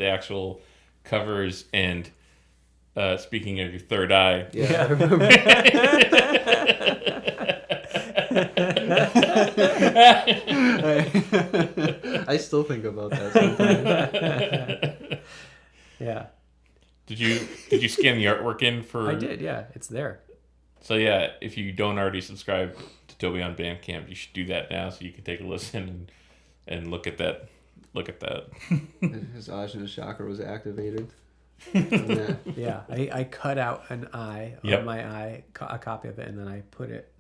[SPEAKER 1] actual covers. And speaking of your third eye,
[SPEAKER 3] Yeah, I remember. I still think about that sometimes.
[SPEAKER 2] Yeah,
[SPEAKER 1] did you scan the artwork in for?
[SPEAKER 2] I did. Yeah, it's there.
[SPEAKER 1] So yeah, if you don't already subscribe to Toby on Bandcamp, you should do that now so you can take a listen and look at that. Look at that.
[SPEAKER 3] His Ajna chakra was activated. Yeah.
[SPEAKER 2] Yeah, I cut out an eye
[SPEAKER 1] Yep.
[SPEAKER 2] on my eye, a copy of it, and then I put it.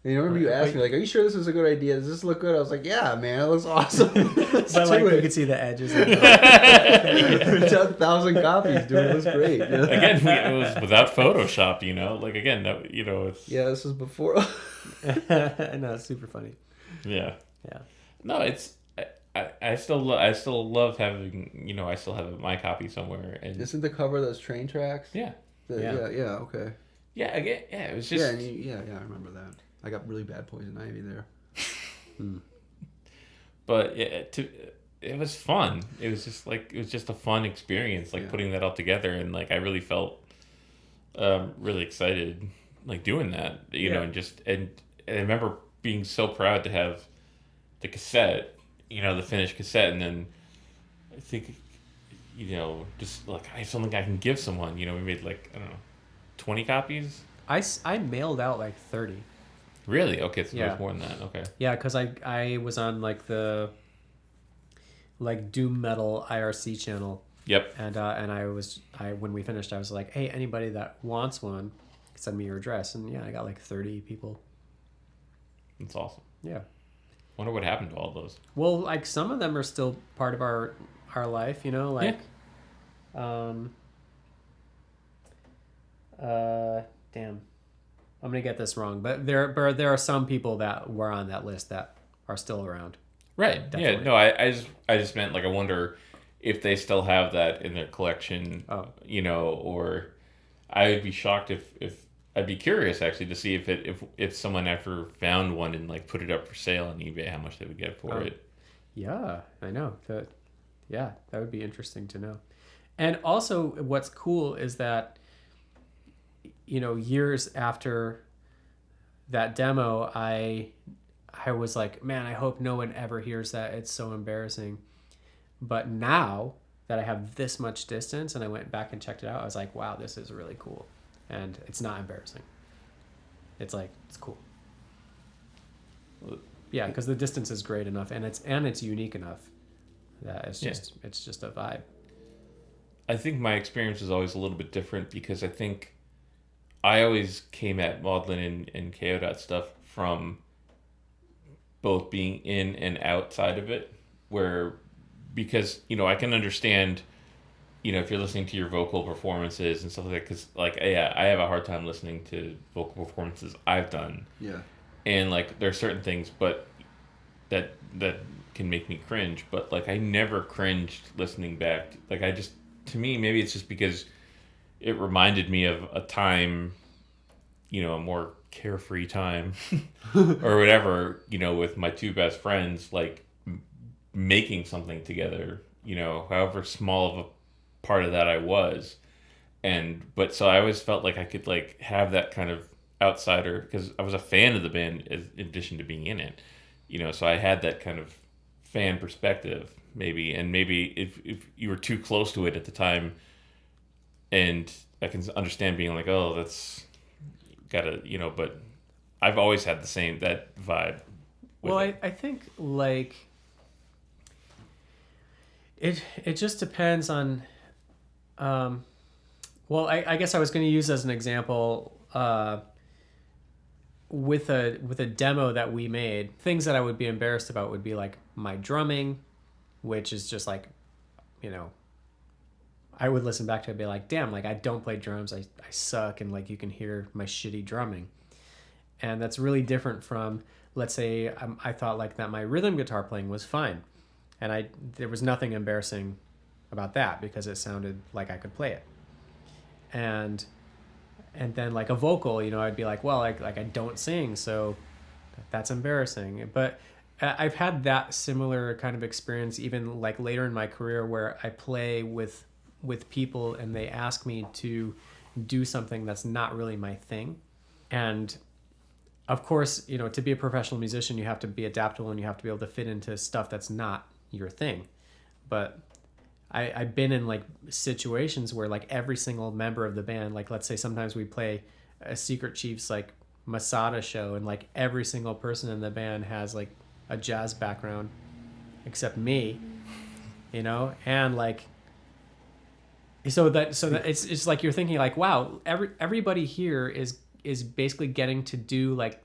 [SPEAKER 3] And I remember you asked me, like, are you sure this is a good idea? Does this look good? I was like, yeah, man, it looks awesome. Let's
[SPEAKER 2] But like
[SPEAKER 3] do
[SPEAKER 2] you
[SPEAKER 3] it.
[SPEAKER 2] could see the edges.
[SPEAKER 3] 10,000 copies, dude. It looks great. You know?
[SPEAKER 1] Again, it was without Photoshop, you know. Like again, that it's
[SPEAKER 3] Yeah, this was before.
[SPEAKER 2] No, it's super funny.
[SPEAKER 1] yeah.
[SPEAKER 2] Yeah.
[SPEAKER 1] No, it's I still love having I still have my copy somewhere and
[SPEAKER 3] Isn't the cover those train tracks?
[SPEAKER 1] yeah
[SPEAKER 3] Yeah, okay.
[SPEAKER 1] yeah again it was just
[SPEAKER 3] Yeah, and I remember that. I got really bad poison ivy there.
[SPEAKER 1] but it was fun. It was just a fun experience, like
[SPEAKER 3] Yeah.
[SPEAKER 1] putting that all together, and like I really felt really excited like doing that, you know, and I remember being so proud to have the cassette, the finished cassette, and then I think just like I have something I can give someone. We made like I don't know 20 copies.
[SPEAKER 2] I mailed out like 30.
[SPEAKER 1] Really? Okay, so
[SPEAKER 2] Yeah.
[SPEAKER 1] there's more than that. Okay.
[SPEAKER 2] Yeah, because I was on like the doom metal IRC channel,
[SPEAKER 1] Yep.
[SPEAKER 2] and I when we finished I was like, hey, anybody that wants one, send me your address, and yeah, I got like 30 people.
[SPEAKER 1] That's awesome.
[SPEAKER 2] Yeah.
[SPEAKER 1] Wonder what happened to all those.
[SPEAKER 2] Well, like some of them are still part of our life, like damn. I'm gonna get this wrong, but there are some people that were on that list that are still around.
[SPEAKER 1] Right.
[SPEAKER 2] Definitely.
[SPEAKER 1] Yeah. No, I just meant like I wonder if they still have that in their collection.
[SPEAKER 2] Oh.
[SPEAKER 1] Or I would be shocked if I'd be curious actually to see if someone ever found one and like put it up for sale on eBay, how much they would get for it.
[SPEAKER 2] Yeah, I know. That would be interesting to know. And also what's cool is that years after that demo, I was like, man, I hope no one ever hears that. It's so embarrassing. But now that I have this much distance and I went back and checked it out, I was like, wow, this is really cool. And it's not embarrassing. It's like, it's cool. Yeah, because the distance is great enough and it's unique enough that it's just a vibe.
[SPEAKER 1] I think my experience is always a little bit different because I think I always came at maudlin and Kayo Dot stuff from both being in and outside of it, because I can understand, if you're listening to your vocal performances and stuff like that, because like I have a hard time listening to vocal performances I've done.
[SPEAKER 3] Yeah.
[SPEAKER 1] And like there are certain things, but that can make me cringe. But like I never cringed listening back. Like to me, maybe it's just because it reminded me of a time, a more carefree time or whatever, with my two best friends, like making something together, however small of a part of that I was. But so I always felt like I could like have that kind of outsider, because I was a fan of the band in addition to being in it, so I had that kind of fan perspective maybe. And maybe if you were too close to it at the time, and I can understand being like, oh, that's gotta, but I've always had that vibe
[SPEAKER 2] Well, I think like it just depends on. Well, I guess I was going to use as an example with a demo that we made. Things that I would be embarrassed about would be like my drumming, which is just like, you know, I would listen back to it and be like, damn, like I don't play drums, I suck, and like you can hear my shitty drumming. And that's really different from, let's say I thought like that my rhythm guitar playing was fine, and there was nothing embarrassing about that because it sounded like I could play it. And then like a vocal, you know, I'd be like, well, like I don't sing, so that's embarrassing. But I've had that similar kind of experience even like later in my career where I play with people and they ask me to do something that's not really my thing. And of course, you know, to be a professional musician, you have to be adaptable and you have to be able to fit into stuff that's not your thing. But I've been in like situations where like every single member of the band, like let's say sometimes we play a Secret Chiefs like Masada show, and like every single person in the band has like a jazz background except me, you know, and like so that it's like you're thinking like, wow, everybody here is basically getting to do like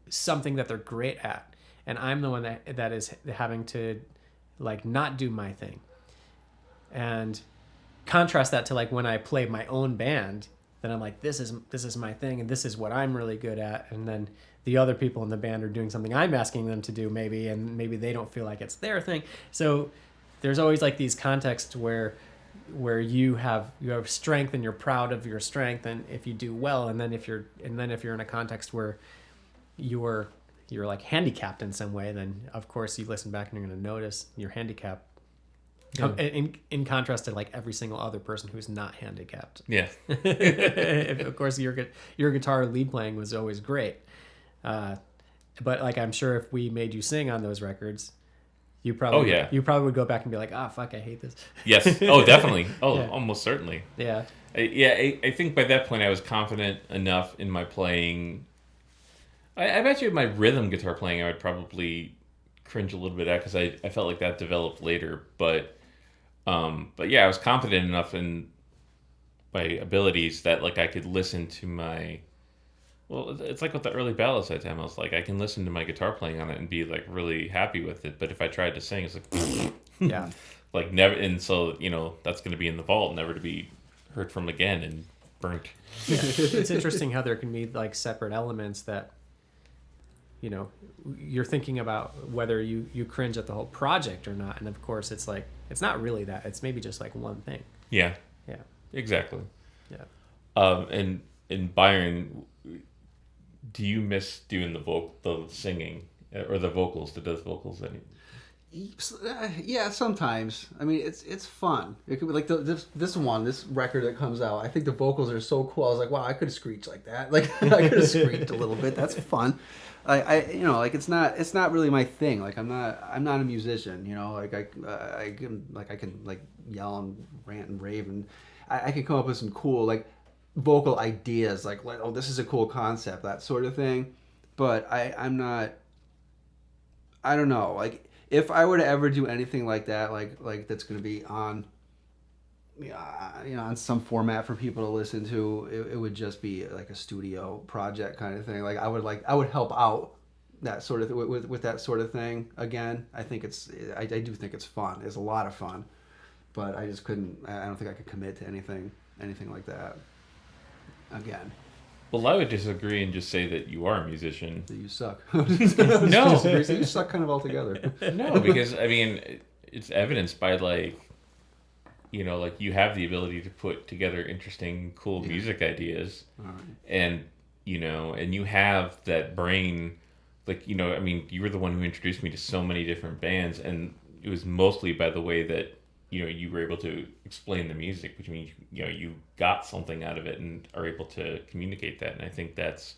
[SPEAKER 2] something that they're great at, and I'm the one that is having to like not do my thing. And contrast that to like when I play my own band, then I'm like, this is my thing and this is what I'm really good at. And then the other people in the band are doing something I'm asking them to do maybe, and maybe they don't feel like it's their thing. So there's always like these contexts where you have strength and you're proud of your strength, and if you do well, and then if you're in a context where you're like handicapped in some way, then of course you listen back and you're going to notice your handicap. Yeah. In contrast to like every single other person who's not handicapped.
[SPEAKER 1] Yeah.
[SPEAKER 2] Of course, your guitar lead playing was always great, but like I'm sure if we made you sing on those records, you probably would go back and be like, fuck, I hate this.
[SPEAKER 1] Yes. Oh, definitely. Oh,
[SPEAKER 2] yeah.
[SPEAKER 1] Almost certainly.
[SPEAKER 2] Yeah.
[SPEAKER 1] I think by that point I was confident enough in my playing. I bet you my rhythm guitar playing I would probably cringe a little bit at because I felt like that developed later, but yeah, I was confident enough in my abilities that like I could listen to my. Well, it's like with the early ballads I time. I was like, I can listen to my guitar playing on it and be like really happy with it. But if I tried to sing, it's like,
[SPEAKER 2] yeah,
[SPEAKER 1] like never. And so that's going to be in the vault, never to be heard from again and burnt.
[SPEAKER 2] Yeah. It's interesting how there can be like separate elements that, you're thinking about whether you cringe at the whole project or not. And of course, it's like, it's not really that. It's maybe just like one thing.
[SPEAKER 1] Yeah.
[SPEAKER 2] Yeah.
[SPEAKER 1] Exactly.
[SPEAKER 2] Yeah.
[SPEAKER 1] And Byron, do you miss doing the singing or the vocals, the death vocals?
[SPEAKER 3] Yeah, sometimes. I mean, it's fun. It could be like this record that comes out. I think the vocals are so cool. I was like, wow, I could screech like that. Like I could have screeched a little bit. That's fun. Like it's not really my thing. Like I'm not a musician. Like I can yell and rant and rave, and I can come up with some cool like vocal ideas. Like oh, this is a cool concept, that sort of thing. But I'm not. I don't know. Like if I were to ever do anything like that, like that's going to be on, on some format for people to listen to, it would just be like a studio project kind of thing. Like I would help out that sort of with that sort of thing. Again, I do think it's fun. It's a lot of fun, but I just couldn't. I don't think I could commit to anything like that. Again.
[SPEAKER 1] Well, I would disagree and just say that you are a musician.
[SPEAKER 3] That you suck.
[SPEAKER 1] No.
[SPEAKER 3] You suck kind of altogether.
[SPEAKER 1] No, because, I mean, it's evidenced by, like you have the ability to put together interesting, cool music ideas.
[SPEAKER 3] All right.
[SPEAKER 1] And, and you have that brain, like, I mean, you were the one who introduced me to so many different bands, and it was mostly by the way that, you were able to explain the music, which means, you got something out of it and are able to communicate that. And I think that's,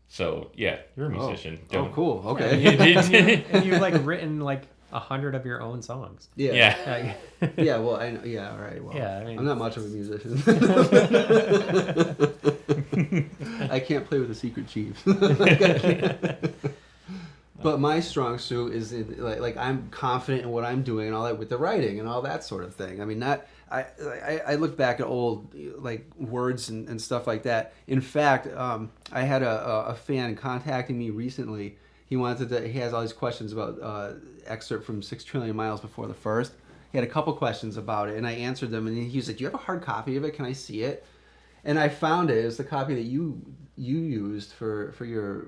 [SPEAKER 1] so yeah, you're a musician.
[SPEAKER 3] Oh, cool. Okay.
[SPEAKER 2] Yeah. And you've like written like 100 of your own songs.
[SPEAKER 1] Yeah.
[SPEAKER 3] Yeah. Well, I know. Yeah. All right. Well,
[SPEAKER 2] yeah. I mean,
[SPEAKER 3] I'm not much of a musician. I can't play with the Secret Chiefs. But my strong suit is like I'm confident in what I'm doing and all that with the writing and all that sort of thing. I mean, I look back at old like words and stuff like that. In fact, I had a fan contacting me recently. He has all these questions about excerpt from 6 Trillion Miles Before the First. He had a couple questions about it, and I answered them. And he was like, "Do you have a hard copy of it? Can I see it?" And I found it. It was the copy that you used for your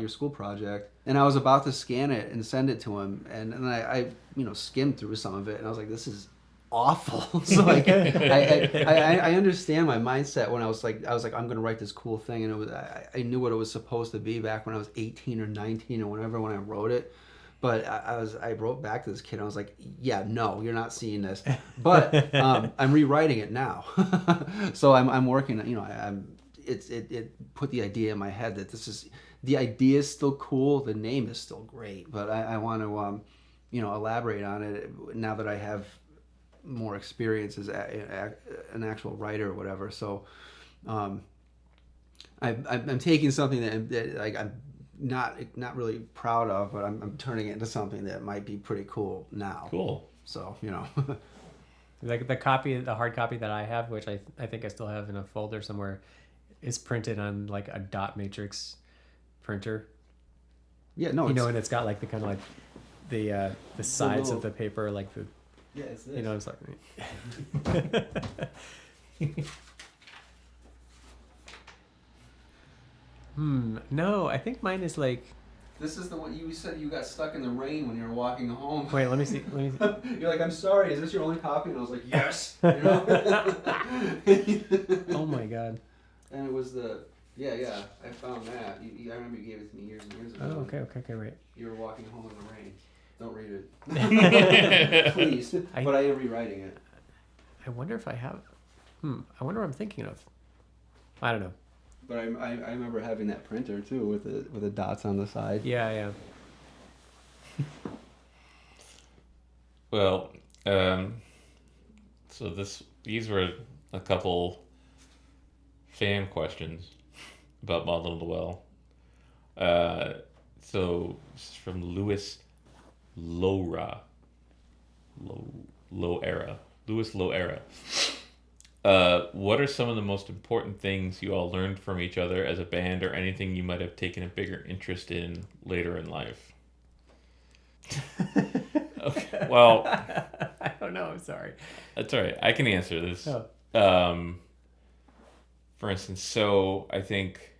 [SPEAKER 3] school project. And I was about to scan it and send it to him, and I skimmed through some of it, and I was like, "This is awful." So like I understand my mindset when I was like I'm gonna write this cool thing, and it was I knew what it was supposed to be back when I was 18 or 19 or whatever when I wrote it. But I wrote back to this kid and I was like, yeah, no, you're not seeing this. But I'm rewriting it now. So I'm working, it put the idea in my head that the idea is still cool, the name is still great, but I want to elaborate on it now that I have more experience as an actual writer or whatever. So I'm taking something that like I'm not really proud of, but I'm turning it into something that might be pretty cool now.
[SPEAKER 1] Cool.
[SPEAKER 3] So
[SPEAKER 2] Like the hard copy that I have, which I think I still have in a folder somewhere, is printed on like a dot matrix printer.
[SPEAKER 3] Yeah, no,
[SPEAKER 2] and it's got like the kind of like the sides
[SPEAKER 3] little,
[SPEAKER 2] of the paper, like the
[SPEAKER 3] it's this.
[SPEAKER 2] it's like. No, I think mine is like.
[SPEAKER 3] This is the one you said you got stuck in the rain when you were walking home.
[SPEAKER 2] Wait, let me see.
[SPEAKER 3] You're like, I'm sorry, is this your only copy? And I was like, yes.
[SPEAKER 2] Oh my god.
[SPEAKER 3] And it was I found that. I remember you gave it to me years and years ago.
[SPEAKER 2] Oh, okay, right.
[SPEAKER 3] You were walking home in the rain. Don't read it. Please. But I am rewriting it.
[SPEAKER 2] I wonder if I have. I wonder what I'm thinking of. I don't know.
[SPEAKER 3] But I remember having that printer too with the dots on the side.
[SPEAKER 2] Yeah.
[SPEAKER 1] Well, so these were a couple fan questions about Maudlin of the Well. So this is from Louis Loera. Louis Loera. What are some of the most important things you all learned from each other as a band, or anything you might have taken a bigger interest in later in life? Okay, well,
[SPEAKER 2] I don't know. I'm sorry.
[SPEAKER 1] That's all right. I can answer this.
[SPEAKER 2] Oh.
[SPEAKER 1] For instance, so I think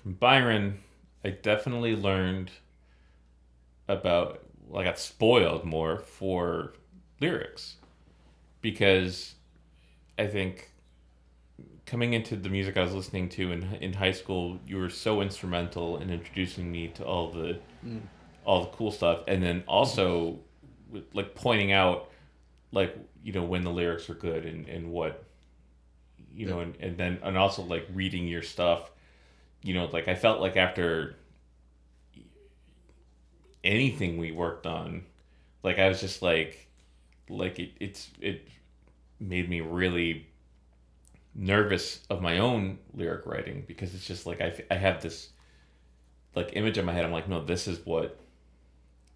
[SPEAKER 1] from Byron, I definitely learned about, well, I got spoiled more for lyrics, because I think coming into the music I was listening to in high school, you were so instrumental in introducing me to all the cool stuff, and then also like pointing out like when the lyrics are good and what and also like reading your stuff, like I felt like after anything we worked on, like I was just like it made me really nervous of my own lyric writing, because it's just like I have this like image in my head. I'm like, no, this is what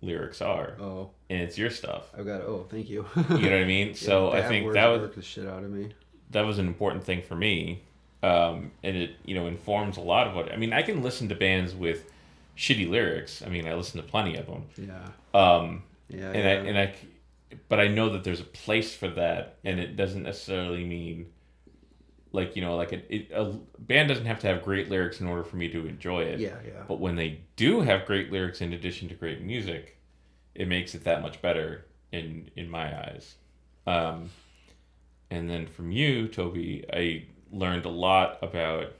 [SPEAKER 1] lyrics are. Oh, and it's your stuff.
[SPEAKER 3] I've got. Oh, thank you.
[SPEAKER 1] You know what I mean? So I think that
[SPEAKER 3] worked the shit out of me.
[SPEAKER 1] That was an important thing for me, and it informs a lot of what I mean. I can listen to bands with shitty lyrics. I mean, I listen to plenty of them.
[SPEAKER 3] Yeah.
[SPEAKER 1] But I know that there's a place for that, and it doesn't necessarily mean like a band doesn't have to have great lyrics in order for me to enjoy it.
[SPEAKER 3] Yeah.
[SPEAKER 1] But when they do have great lyrics in addition to great music, it makes it that much better in my eyes. And then from you, Toby, I learned a lot about,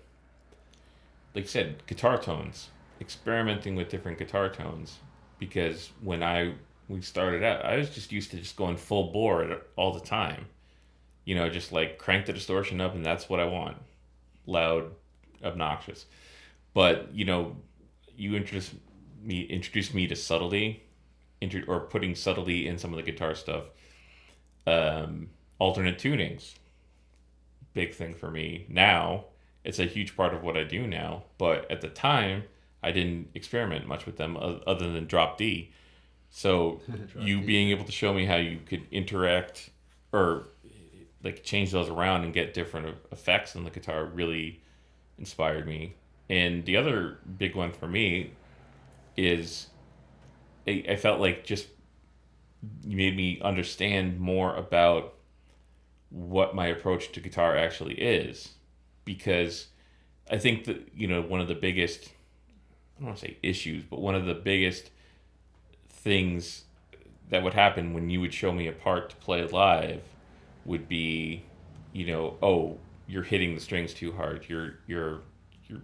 [SPEAKER 1] like I said, guitar tones, experimenting with different guitar tones, because when we started out, I was just used to just going full bore all the time. Just like crank the distortion up and that's what I want. Loud, obnoxious. But, you introduced me to subtlety, or putting subtlety in some of the guitar stuff. Alternate tunings, big thing for me. Now, it's a huge part of what I do now. But at the time, I didn't experiment much with them other than drop D. So you being able to show me how you could interact or like change those around and get different effects on the guitar really inspired me. And the other big one for me is I felt like just you made me understand more about what my approach to guitar actually is, because I think that one of the biggest, I don't want to say issues, but one of the biggest things that would happen when you would show me a part to play live would be, oh, you're hitting the strings too hard, you're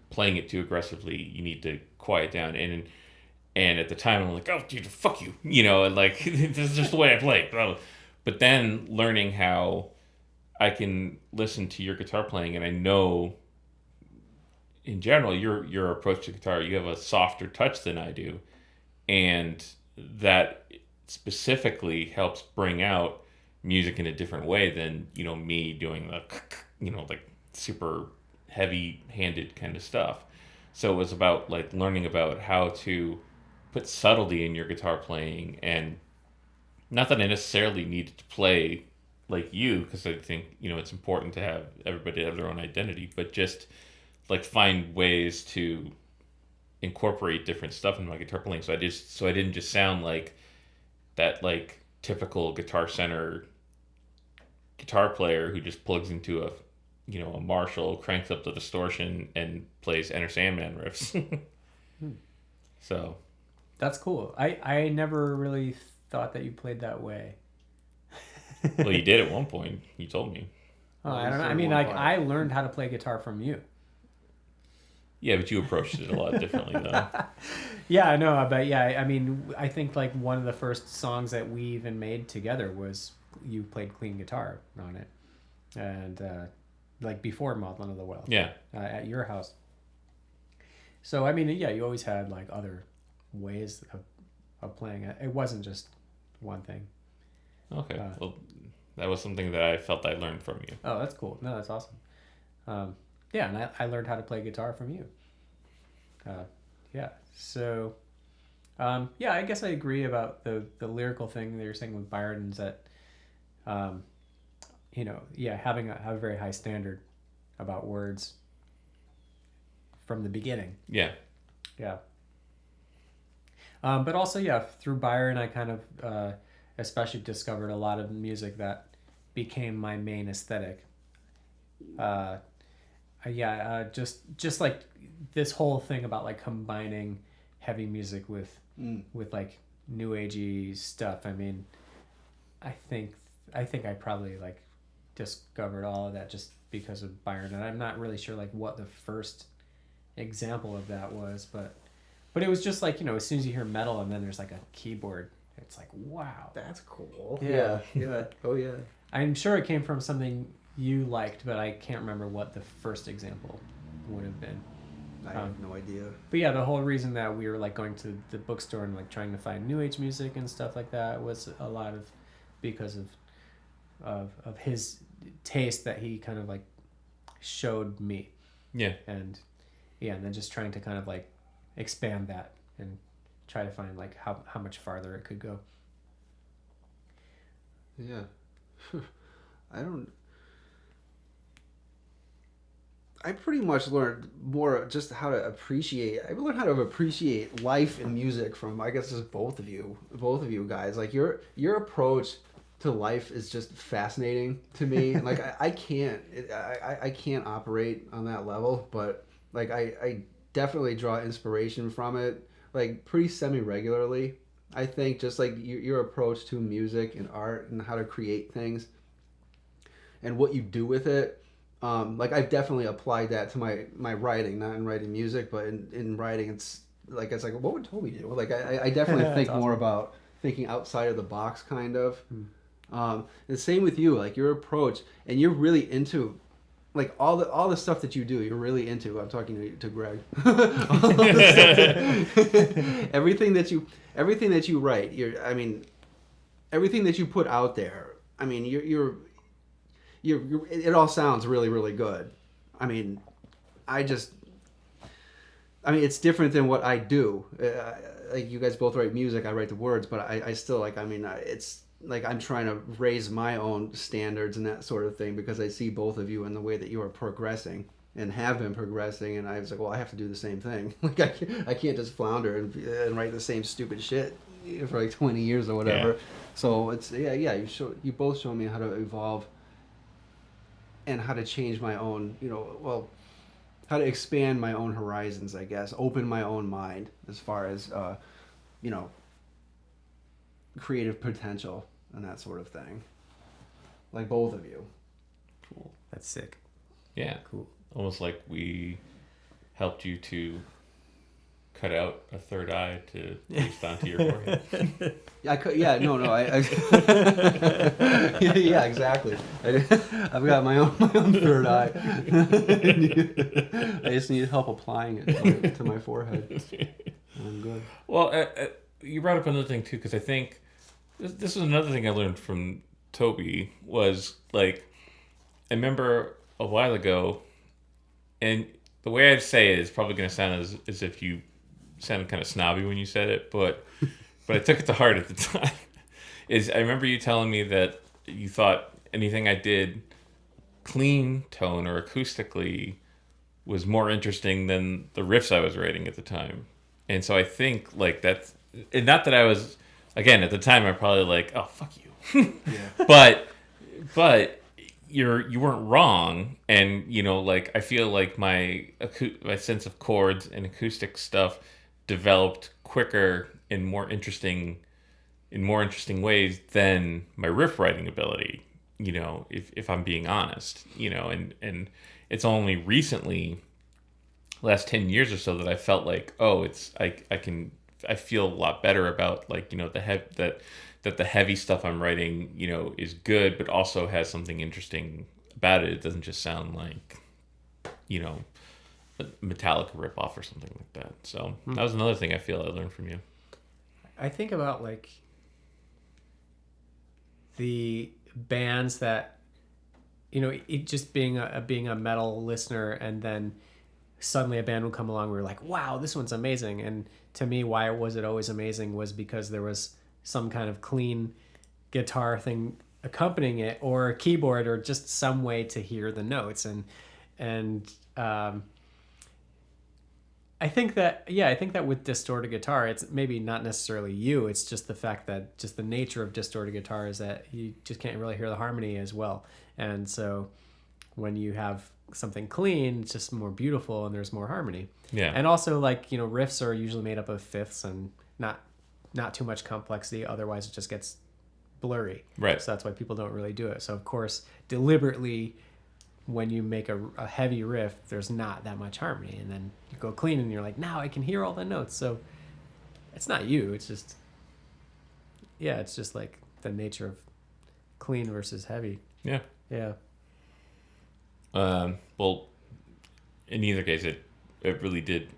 [SPEAKER 1] playing it too aggressively, you need to quiet down. And at the time I'm like, oh dude, fuck you, and like this is just the way I play. But then learning how I can listen to your guitar playing, and I know in general your approach to guitar, you have a softer touch than I do, and that specifically helps bring out music in a different way than me doing the like super heavy handed kind of stuff. So it was about like learning about how to put subtlety in your guitar playing, and not that I necessarily needed to play like you, because I think it's important to have everybody have their own identity, but just like find ways to incorporate different stuff in my guitar playing, so I didn't just sound like that like typical Guitar Center guitar player who just plugs into a Marshall, cranks up the distortion, and plays Enter Sandman riffs. So
[SPEAKER 2] that's cool. I never really thought that you played that way.
[SPEAKER 1] Well, you did at one point. You told me.
[SPEAKER 2] Oh, I don't know. I mean, like I learned how to play guitar from you.
[SPEAKER 1] Yeah, but you approached it a lot differently, though.
[SPEAKER 2] Yeah, I know, but yeah, I mean, I think like one of the first songs that we even made together was you played clean guitar on it, and like before Maudlin of the Well.
[SPEAKER 1] Yeah.
[SPEAKER 2] At your house. So I mean, yeah, you always had like other ways of playing it. It wasn't just one thing.
[SPEAKER 1] Okay. Well, that was something that I felt I learned from you.
[SPEAKER 2] Oh, that's cool. No, that's awesome. Yeah, and I learned how to play guitar from you. Yeah. So, yeah, I guess I agree about the lyrical thing that you're saying with Byron, is that, having a very high standard about words from the beginning.
[SPEAKER 1] Yeah.
[SPEAKER 2] Yeah. But also, yeah, through Byron, I kind of especially discovered a lot of music that became my main aesthetic. Just like this whole thing about like combining heavy music with like new agey stuff. I mean, I think I probably like discovered all of that just because of Byron, and I'm not really sure like what the first example of that was, but it was just like, as soon as you hear metal and then there's like a keyboard, it's like, wow,
[SPEAKER 3] that's cool.
[SPEAKER 2] Yeah.
[SPEAKER 3] Oh yeah.
[SPEAKER 2] I'm sure it came from something you liked, but I can't remember what the first example would have been.
[SPEAKER 3] I have no idea.
[SPEAKER 2] But yeah, the whole reason that we were like going to the bookstore and like trying to find new age music and stuff like that was a lot of because of his taste that he kind of like showed me.
[SPEAKER 1] Yeah.
[SPEAKER 2] And then just trying to kind of like expand that and try to find like how much farther it could go.
[SPEAKER 3] Yeah. I pretty much learned more just how to appreciate. I learned how to appreciate life and music from, I guess, just both of you guys. Like your approach to life is just fascinating to me. Like I can't operate on that level, but like I definitely draw inspiration from it, like pretty semi-regularly. I think just like your approach to music and art and how to create things and what you do with it. Like I've definitely applied that to my writing, not in writing music, but in writing, it's like what would Toby do? Like I definitely think
[SPEAKER 2] awesome.
[SPEAKER 3] more about thinking outside of the box, kind of. The same with you, like your approach, and you're really into like all the stuff that you do. You're really into. I'm talking to Greg. everything that you write. Everything that you put out there. I mean, you're it all sounds really, really good. I mean, I I mean, it's different than what I do. Like you guys both write music, I write the words, but I still like. I mean, it's like I'm trying to raise my own standards and that sort of thing because I see both of you in the way that you are progressing and have been progressing, and I was like, well, I have to do the same thing. Like I can't just flounder and write the same stupid shit for like 20 years or whatever.
[SPEAKER 1] Yeah.
[SPEAKER 3] So it's you both show me how to evolve and how to change my own, how to expand my own horizons, I guess, open my own mind as far as, creative potential and that sort of thing. Like both of you.
[SPEAKER 1] Cool.
[SPEAKER 2] That's sick.
[SPEAKER 1] Yeah.
[SPEAKER 2] Cool.
[SPEAKER 1] Almost like we helped you to cut out a third eye to paste onto your forehead.
[SPEAKER 3] Yeah, exactly. I've got my own third eye. I just need help applying it to my forehead. I'm good.
[SPEAKER 1] Well, you brought up another thing too, because I think this is another thing I learned from Toby was like, I remember a while ago, and the way I'd say it is probably going to sound as if you sounded kind of snobby when you said it, but I took it to heart at the time. I remember you telling me that you thought anything I did clean tone or acoustically was more interesting than the riffs I was writing at the time. And so I think like that's, and not that I was, again, at the time I'm probably like, oh, fuck you.
[SPEAKER 3] Yeah.
[SPEAKER 1] But you weren't wrong, and like I feel like my sense of chords and acoustic stuff developed quicker in more interesting ways than my riff writing ability, if I'm being honest, and it's only recently, last 10 years or so, that I felt like, oh, I feel a lot better about like, that the heavy stuff I'm writing, is good, but also has something interesting about it. It doesn't just sound like, a Metallica ripoff or something like that. So that was another thing I feel I learned from you.
[SPEAKER 2] I think about like the bands that, it just being a metal listener, and then suddenly a band would come along. We were like, wow, this one's amazing. And to me, why was it always amazing was because there was some kind of clean guitar thing accompanying it, or a keyboard, or just some way to hear the notes. And I think that with distorted guitar, it's maybe not necessarily you. It's just the fact that just the nature of distorted guitar is that you just can't really hear the harmony as well. And so when you have something clean, it's just more beautiful and there's more harmony.
[SPEAKER 1] Yeah.
[SPEAKER 2] And also like, riffs are usually made up of fifths and not too much complexity. Otherwise it just gets blurry.
[SPEAKER 1] Right.
[SPEAKER 2] So that's why people don't really do it. So of course, deliberately, when you make a heavy riff, there's not that much harmony, and then you go clean and you're like, now I can hear all the notes. So it's not you, it's just like the nature of clean versus heavy.
[SPEAKER 1] Yeah. Well, in either case, it really did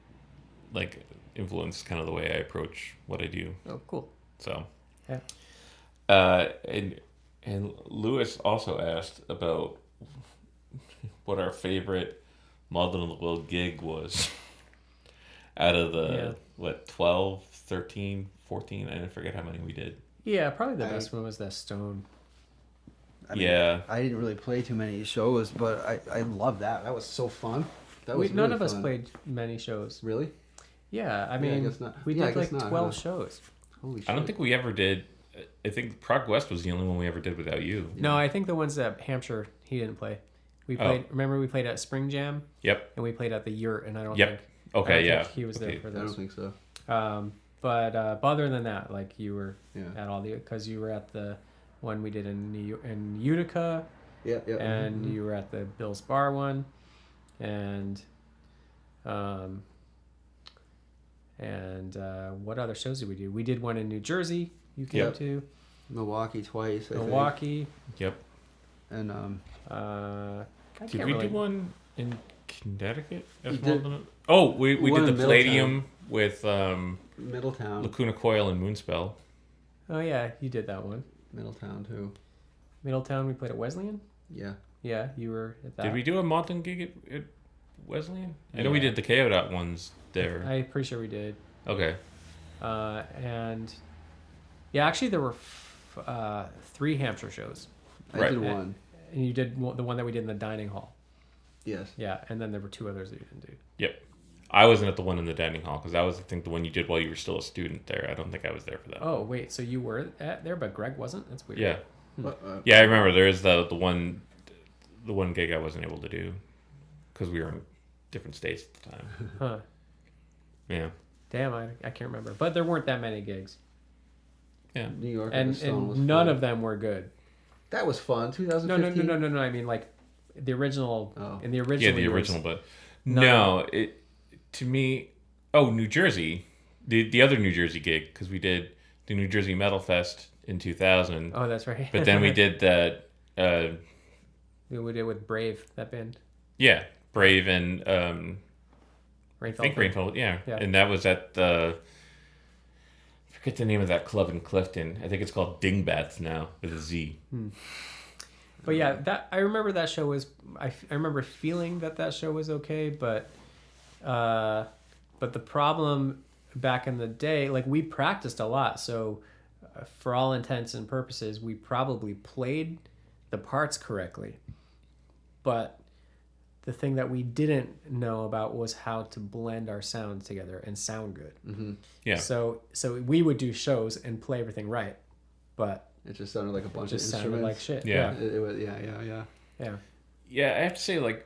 [SPEAKER 1] like influence kind of the way I approach what I do.
[SPEAKER 2] Oh, cool.
[SPEAKER 1] So
[SPEAKER 2] yeah.
[SPEAKER 1] And Lewis also asked about what our favorite Maudlin of the World gig was out of the 12, 13, 14, I forget how many we did.
[SPEAKER 2] Yeah, probably the best one was that Stone.
[SPEAKER 3] I mean, I didn't really play too many shows, but I love that. That was so fun.
[SPEAKER 2] None of us played many shows.
[SPEAKER 3] Really?
[SPEAKER 2] Yeah, I mean,
[SPEAKER 3] I guess not.
[SPEAKER 2] we did like 12 shows.
[SPEAKER 3] Holy shit.
[SPEAKER 1] I don't think we ever did. I think Prague West was the only one we ever did without you.
[SPEAKER 2] No, I think the ones at Hampshire, he didn't play. We played. Remember, we played at Spring Jam.
[SPEAKER 1] Yep.
[SPEAKER 2] And we played at the Yurt, and I don't
[SPEAKER 1] Yep.
[SPEAKER 2] think.
[SPEAKER 1] Okay.
[SPEAKER 2] I don't think he was there for those.
[SPEAKER 3] I don't think so.
[SPEAKER 2] But other than that, like you were
[SPEAKER 3] Yeah.
[SPEAKER 2] at all the, because you were at the one we did in Utica.
[SPEAKER 3] Yeah.
[SPEAKER 2] And you were at the Bill's Bar one, and what other shows did we do? We did one in New Jersey. You came to
[SPEAKER 3] Milwaukee twice.
[SPEAKER 2] Milwaukee.
[SPEAKER 1] Yep.
[SPEAKER 3] And
[SPEAKER 1] did we do one in Connecticut?
[SPEAKER 3] We did
[SPEAKER 1] we did the Palladium with
[SPEAKER 3] Middletown.
[SPEAKER 1] Lacuna Coil and Moonspell.
[SPEAKER 2] Oh yeah, you did that one.
[SPEAKER 3] Middletown too.
[SPEAKER 2] Middletown, we played at Wesleyan.
[SPEAKER 3] Yeah.
[SPEAKER 2] Yeah, you were at that.
[SPEAKER 1] Did we do a Maudlin gig at Wesleyan? I know we did the Kayo Dot ones there.
[SPEAKER 2] I'm pretty sure we did.
[SPEAKER 1] Okay.
[SPEAKER 2] And yeah, actually there were 3 Hampshire shows.
[SPEAKER 3] I did one.
[SPEAKER 2] And you did the one that we did in the dining hall.
[SPEAKER 3] Yes.
[SPEAKER 2] Yeah, and then there were 2 others that you didn't do.
[SPEAKER 1] Yep. I wasn't at the one in the dining hall because that was, I think, the one you did while you were still a student there. I don't think I was there for that.
[SPEAKER 2] Oh, wait, so you were at there, but Greg wasn't? That's weird.
[SPEAKER 1] Yeah. Yeah, I remember there is the one gig I wasn't able to do because we were in different states at the time.
[SPEAKER 2] Huh.
[SPEAKER 1] Yeah.
[SPEAKER 2] Damn, I can't remember. But there weren't that many gigs.
[SPEAKER 1] Yeah.
[SPEAKER 3] New York
[SPEAKER 2] And none of them were good.
[SPEAKER 3] That was fun. 2015.
[SPEAKER 2] No. I mean, like, the original...
[SPEAKER 3] Oh.
[SPEAKER 2] In the original
[SPEAKER 1] Yeah, the
[SPEAKER 2] years,
[SPEAKER 1] original, but... No, to me... Oh, New Jersey. The other New Jersey gig, because we did the New Jersey Metal Fest in 2000.
[SPEAKER 2] Oh, that's right.
[SPEAKER 1] But then we did that...
[SPEAKER 2] we did with Brave, that band.
[SPEAKER 1] Yeah, Brave and...
[SPEAKER 2] Rainfall.
[SPEAKER 1] I think Rainfall, yeah.
[SPEAKER 2] Yeah.
[SPEAKER 1] And that was at the... I forget the name of that club in Clifton. I think it's called Dingbats now, with a Z.
[SPEAKER 2] But yeah, I remember that show was... I remember feeling that show was okay, but the problem back in the day, like, we practiced a lot, so for all intents and purposes, we probably played the parts correctly. But the thing that we didn't know about was how to blend our sounds together and sound good.
[SPEAKER 3] Mm-hmm.
[SPEAKER 1] Yeah.
[SPEAKER 2] So we would do shows and play everything right, but
[SPEAKER 3] It just sounded like a bunch
[SPEAKER 2] it
[SPEAKER 3] of
[SPEAKER 2] just
[SPEAKER 3] instruments.
[SPEAKER 2] sounded like shit.
[SPEAKER 1] Yeah.
[SPEAKER 3] It was, yeah.
[SPEAKER 2] Yeah.
[SPEAKER 1] Yeah, I have to say, like,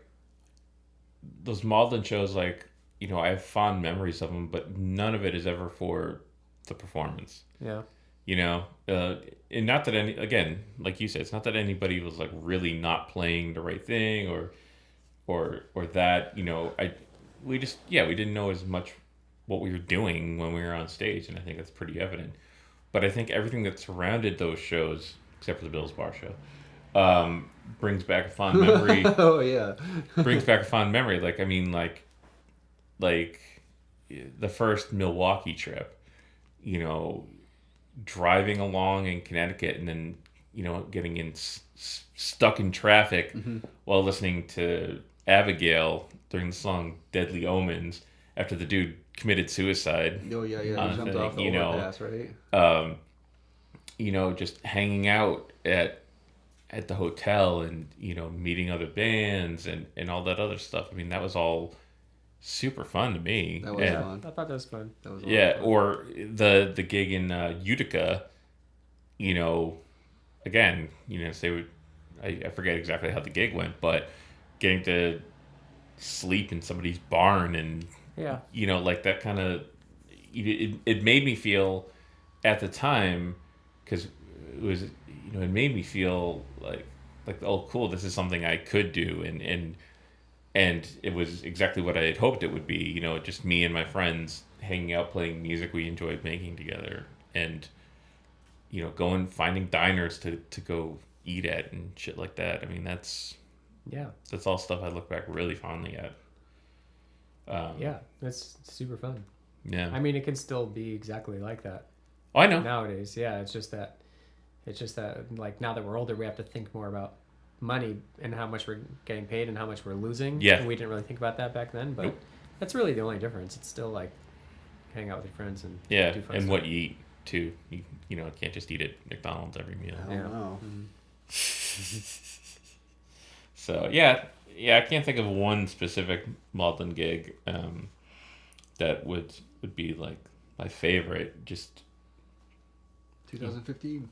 [SPEAKER 1] those Maudlin shows, like, you know, I have fond memories of them, but none of it is ever for the performance.
[SPEAKER 2] Yeah.
[SPEAKER 1] You know, and not that again, like you said, it's not that anybody was like really not playing the right thing or that, you know, we didn't know as much what we were doing when we were on stage, and I think that's pretty evident. But I think everything that surrounded those shows, except for the Bill's Bar show, brings back a fond memory.
[SPEAKER 3] Oh yeah.
[SPEAKER 1] Brings back a fond memory. Like, I mean, like the first Milwaukee trip, you know, driving along in Connecticut and then, you know, getting stuck in traffic while listening to Abigail during the song Deadly Omens after the dude committed suicide.
[SPEAKER 3] Oh yeah. He jumped off the overpass, right?
[SPEAKER 1] You know, just hanging out at the hotel and, you know, meeting other bands and all that other stuff. I mean, that was all super fun to me.
[SPEAKER 3] That was fun.
[SPEAKER 2] I thought that was fun.
[SPEAKER 3] That was
[SPEAKER 1] Yeah,
[SPEAKER 3] fun.
[SPEAKER 1] or the gig in Utica, you know, again, you know, I forget exactly how the gig went, but getting to sleep in somebody's barn and,
[SPEAKER 2] Yeah.
[SPEAKER 1] you know, like that kind of, it made me feel at the time, because it was, you know, it made me feel like, oh, cool, this is something I could do, and it was exactly what I had hoped it would be, you know, just me and my friends hanging out, playing music we enjoyed making together, and, you know, finding diners to go eat at and shit like that. I mean, that's all stuff I look back really fondly at.
[SPEAKER 2] Yeah, that's super fun.
[SPEAKER 1] Yeah.
[SPEAKER 2] I mean, it can still be exactly like that
[SPEAKER 1] Oh, I know.
[SPEAKER 2] nowadays. Yeah, it's just that like, now that we're older, we have to think more about money and how much we're getting paid and how much we're losing.
[SPEAKER 1] Yeah.
[SPEAKER 2] And we didn't really think about that back then, but
[SPEAKER 1] Nope.
[SPEAKER 2] that's really the only difference. It's still like hang out with your friends and
[SPEAKER 1] Yeah,
[SPEAKER 2] do fun
[SPEAKER 1] and
[SPEAKER 2] stuff.
[SPEAKER 1] what you eat too. You know, can't just eat at McDonald's every meal.
[SPEAKER 3] I don't know.
[SPEAKER 1] So yeah, I can't think of one specific Maudlin gig that would be like my favorite. Just
[SPEAKER 3] 2015.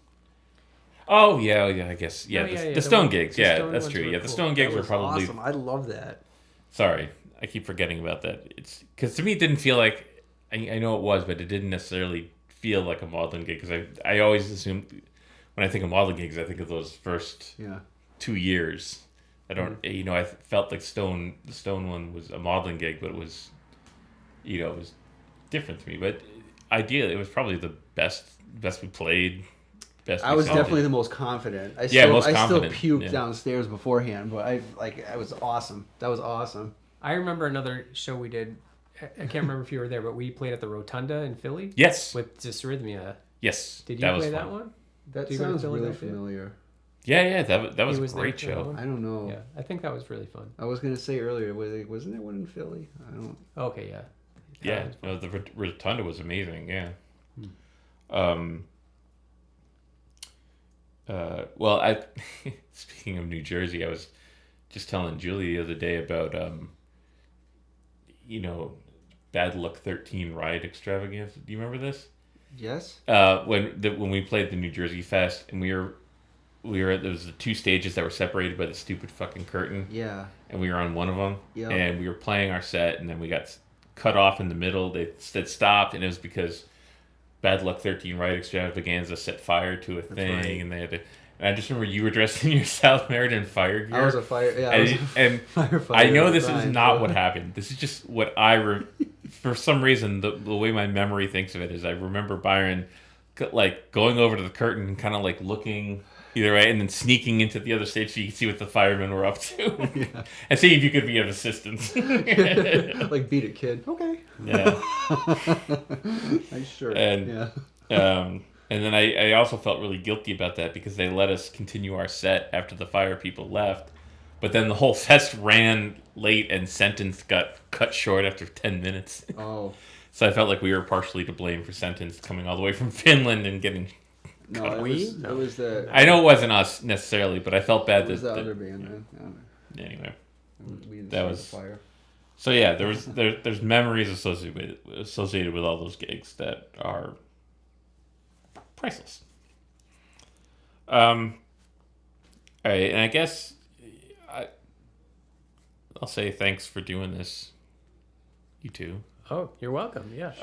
[SPEAKER 1] oh yeah, I guess
[SPEAKER 2] Oh, yeah,
[SPEAKER 1] the Stone
[SPEAKER 2] one-
[SPEAKER 1] gigs.
[SPEAKER 2] the
[SPEAKER 1] Yeah,
[SPEAKER 2] Stone
[SPEAKER 1] that's
[SPEAKER 2] ones
[SPEAKER 1] true.
[SPEAKER 2] were
[SPEAKER 1] Yeah, the
[SPEAKER 2] cool.
[SPEAKER 1] Stone gigs
[SPEAKER 3] That
[SPEAKER 1] were
[SPEAKER 3] was
[SPEAKER 1] probably
[SPEAKER 3] awesome. I love that.
[SPEAKER 1] Sorry, I keep forgetting about that. It's because to me it didn't feel like I know it was, but it didn't necessarily feel like a Maudlin gig because I always assume when I think of Maudlin gigs I think of those first 2 years. I don't you know I felt like the Stone one was a Maudlin gig, but it was you know it was different to me. But ideally, it was probably the best we played. Best
[SPEAKER 3] I
[SPEAKER 1] we
[SPEAKER 3] was
[SPEAKER 1] sounded.
[SPEAKER 3] definitely the most confident. I
[SPEAKER 1] most
[SPEAKER 3] still
[SPEAKER 1] confident,
[SPEAKER 3] puked
[SPEAKER 1] yeah.
[SPEAKER 3] downstairs beforehand, but I was awesome. That was awesome.
[SPEAKER 2] I remember another show we did. I can't remember if you were there, but we played at the Rotunda in Philly.
[SPEAKER 1] Yes.
[SPEAKER 2] With Dysrhythmia.
[SPEAKER 1] Yes.
[SPEAKER 2] Did you
[SPEAKER 1] that was
[SPEAKER 2] play that
[SPEAKER 1] fun.
[SPEAKER 2] one?
[SPEAKER 3] That
[SPEAKER 2] Do you go to
[SPEAKER 3] sounds really
[SPEAKER 2] Philadelphia?
[SPEAKER 3] familiar.
[SPEAKER 1] Yeah, that was
[SPEAKER 2] He
[SPEAKER 1] a
[SPEAKER 2] was there
[SPEAKER 1] great
[SPEAKER 2] for
[SPEAKER 1] show.
[SPEAKER 2] that one?
[SPEAKER 3] I don't know.
[SPEAKER 2] Yeah, I think that was really fun.
[SPEAKER 3] I was gonna say earlier, wasn't there one in Philly? I don't.
[SPEAKER 2] Okay, yeah.
[SPEAKER 1] Yeah, no, the Rotunda was amazing. Yeah. Well, I speaking of New Jersey, I was just telling Julie the other day about Bad Luck 13 Riot Extravaganza. Do you remember this?
[SPEAKER 3] Yes.
[SPEAKER 1] When we played the New Jersey Fest, and we were there was the two stages that were separated by the stupid fucking curtain.
[SPEAKER 3] Yeah.
[SPEAKER 1] And we were on one of them.
[SPEAKER 3] Yeah.
[SPEAKER 1] And we were playing our set, and then we got cut off in the middle. They stopped, and it was because Bad Luck 13 Riot Extravaganza set fire to a thing,
[SPEAKER 3] right.
[SPEAKER 1] and they had to. And I just remember you were dressed in your South Meriden fire gear.
[SPEAKER 3] I was a fire. Yeah.
[SPEAKER 1] And
[SPEAKER 3] firefighter.
[SPEAKER 1] I know this is not what happened. This is just what for some reason, the way my memory thinks of it is I remember Byron like going over to the curtain and kind of like looking either way and then sneaking into the other stage so you could see what the firemen were up to.
[SPEAKER 3] Yeah.
[SPEAKER 1] And see if you could be of assistance.
[SPEAKER 3] Like, beat it, kid. Okay.
[SPEAKER 1] Yeah.
[SPEAKER 3] I sure.
[SPEAKER 1] And,
[SPEAKER 3] yeah.
[SPEAKER 1] And then I also felt really guilty about that because they let us continue our set after the fire people left. But then the whole fest ran late and Sentence got cut short after 10 minutes.
[SPEAKER 3] Oh.
[SPEAKER 1] So I felt like we were partially to blame for Sentence coming all the way from Finland and getting...
[SPEAKER 3] No, it was the...
[SPEAKER 1] I know it wasn't us necessarily, but I felt bad
[SPEAKER 3] it was
[SPEAKER 1] that...
[SPEAKER 3] the other band, man.
[SPEAKER 1] Anyway.
[SPEAKER 3] We didn't
[SPEAKER 1] That
[SPEAKER 3] start
[SPEAKER 1] was...
[SPEAKER 3] the fire.
[SPEAKER 1] So yeah, there's memories associated with all those gigs that are priceless. All right, and I guess I'll say thanks for doing this, you two.
[SPEAKER 2] Oh, you're welcome. Yeah.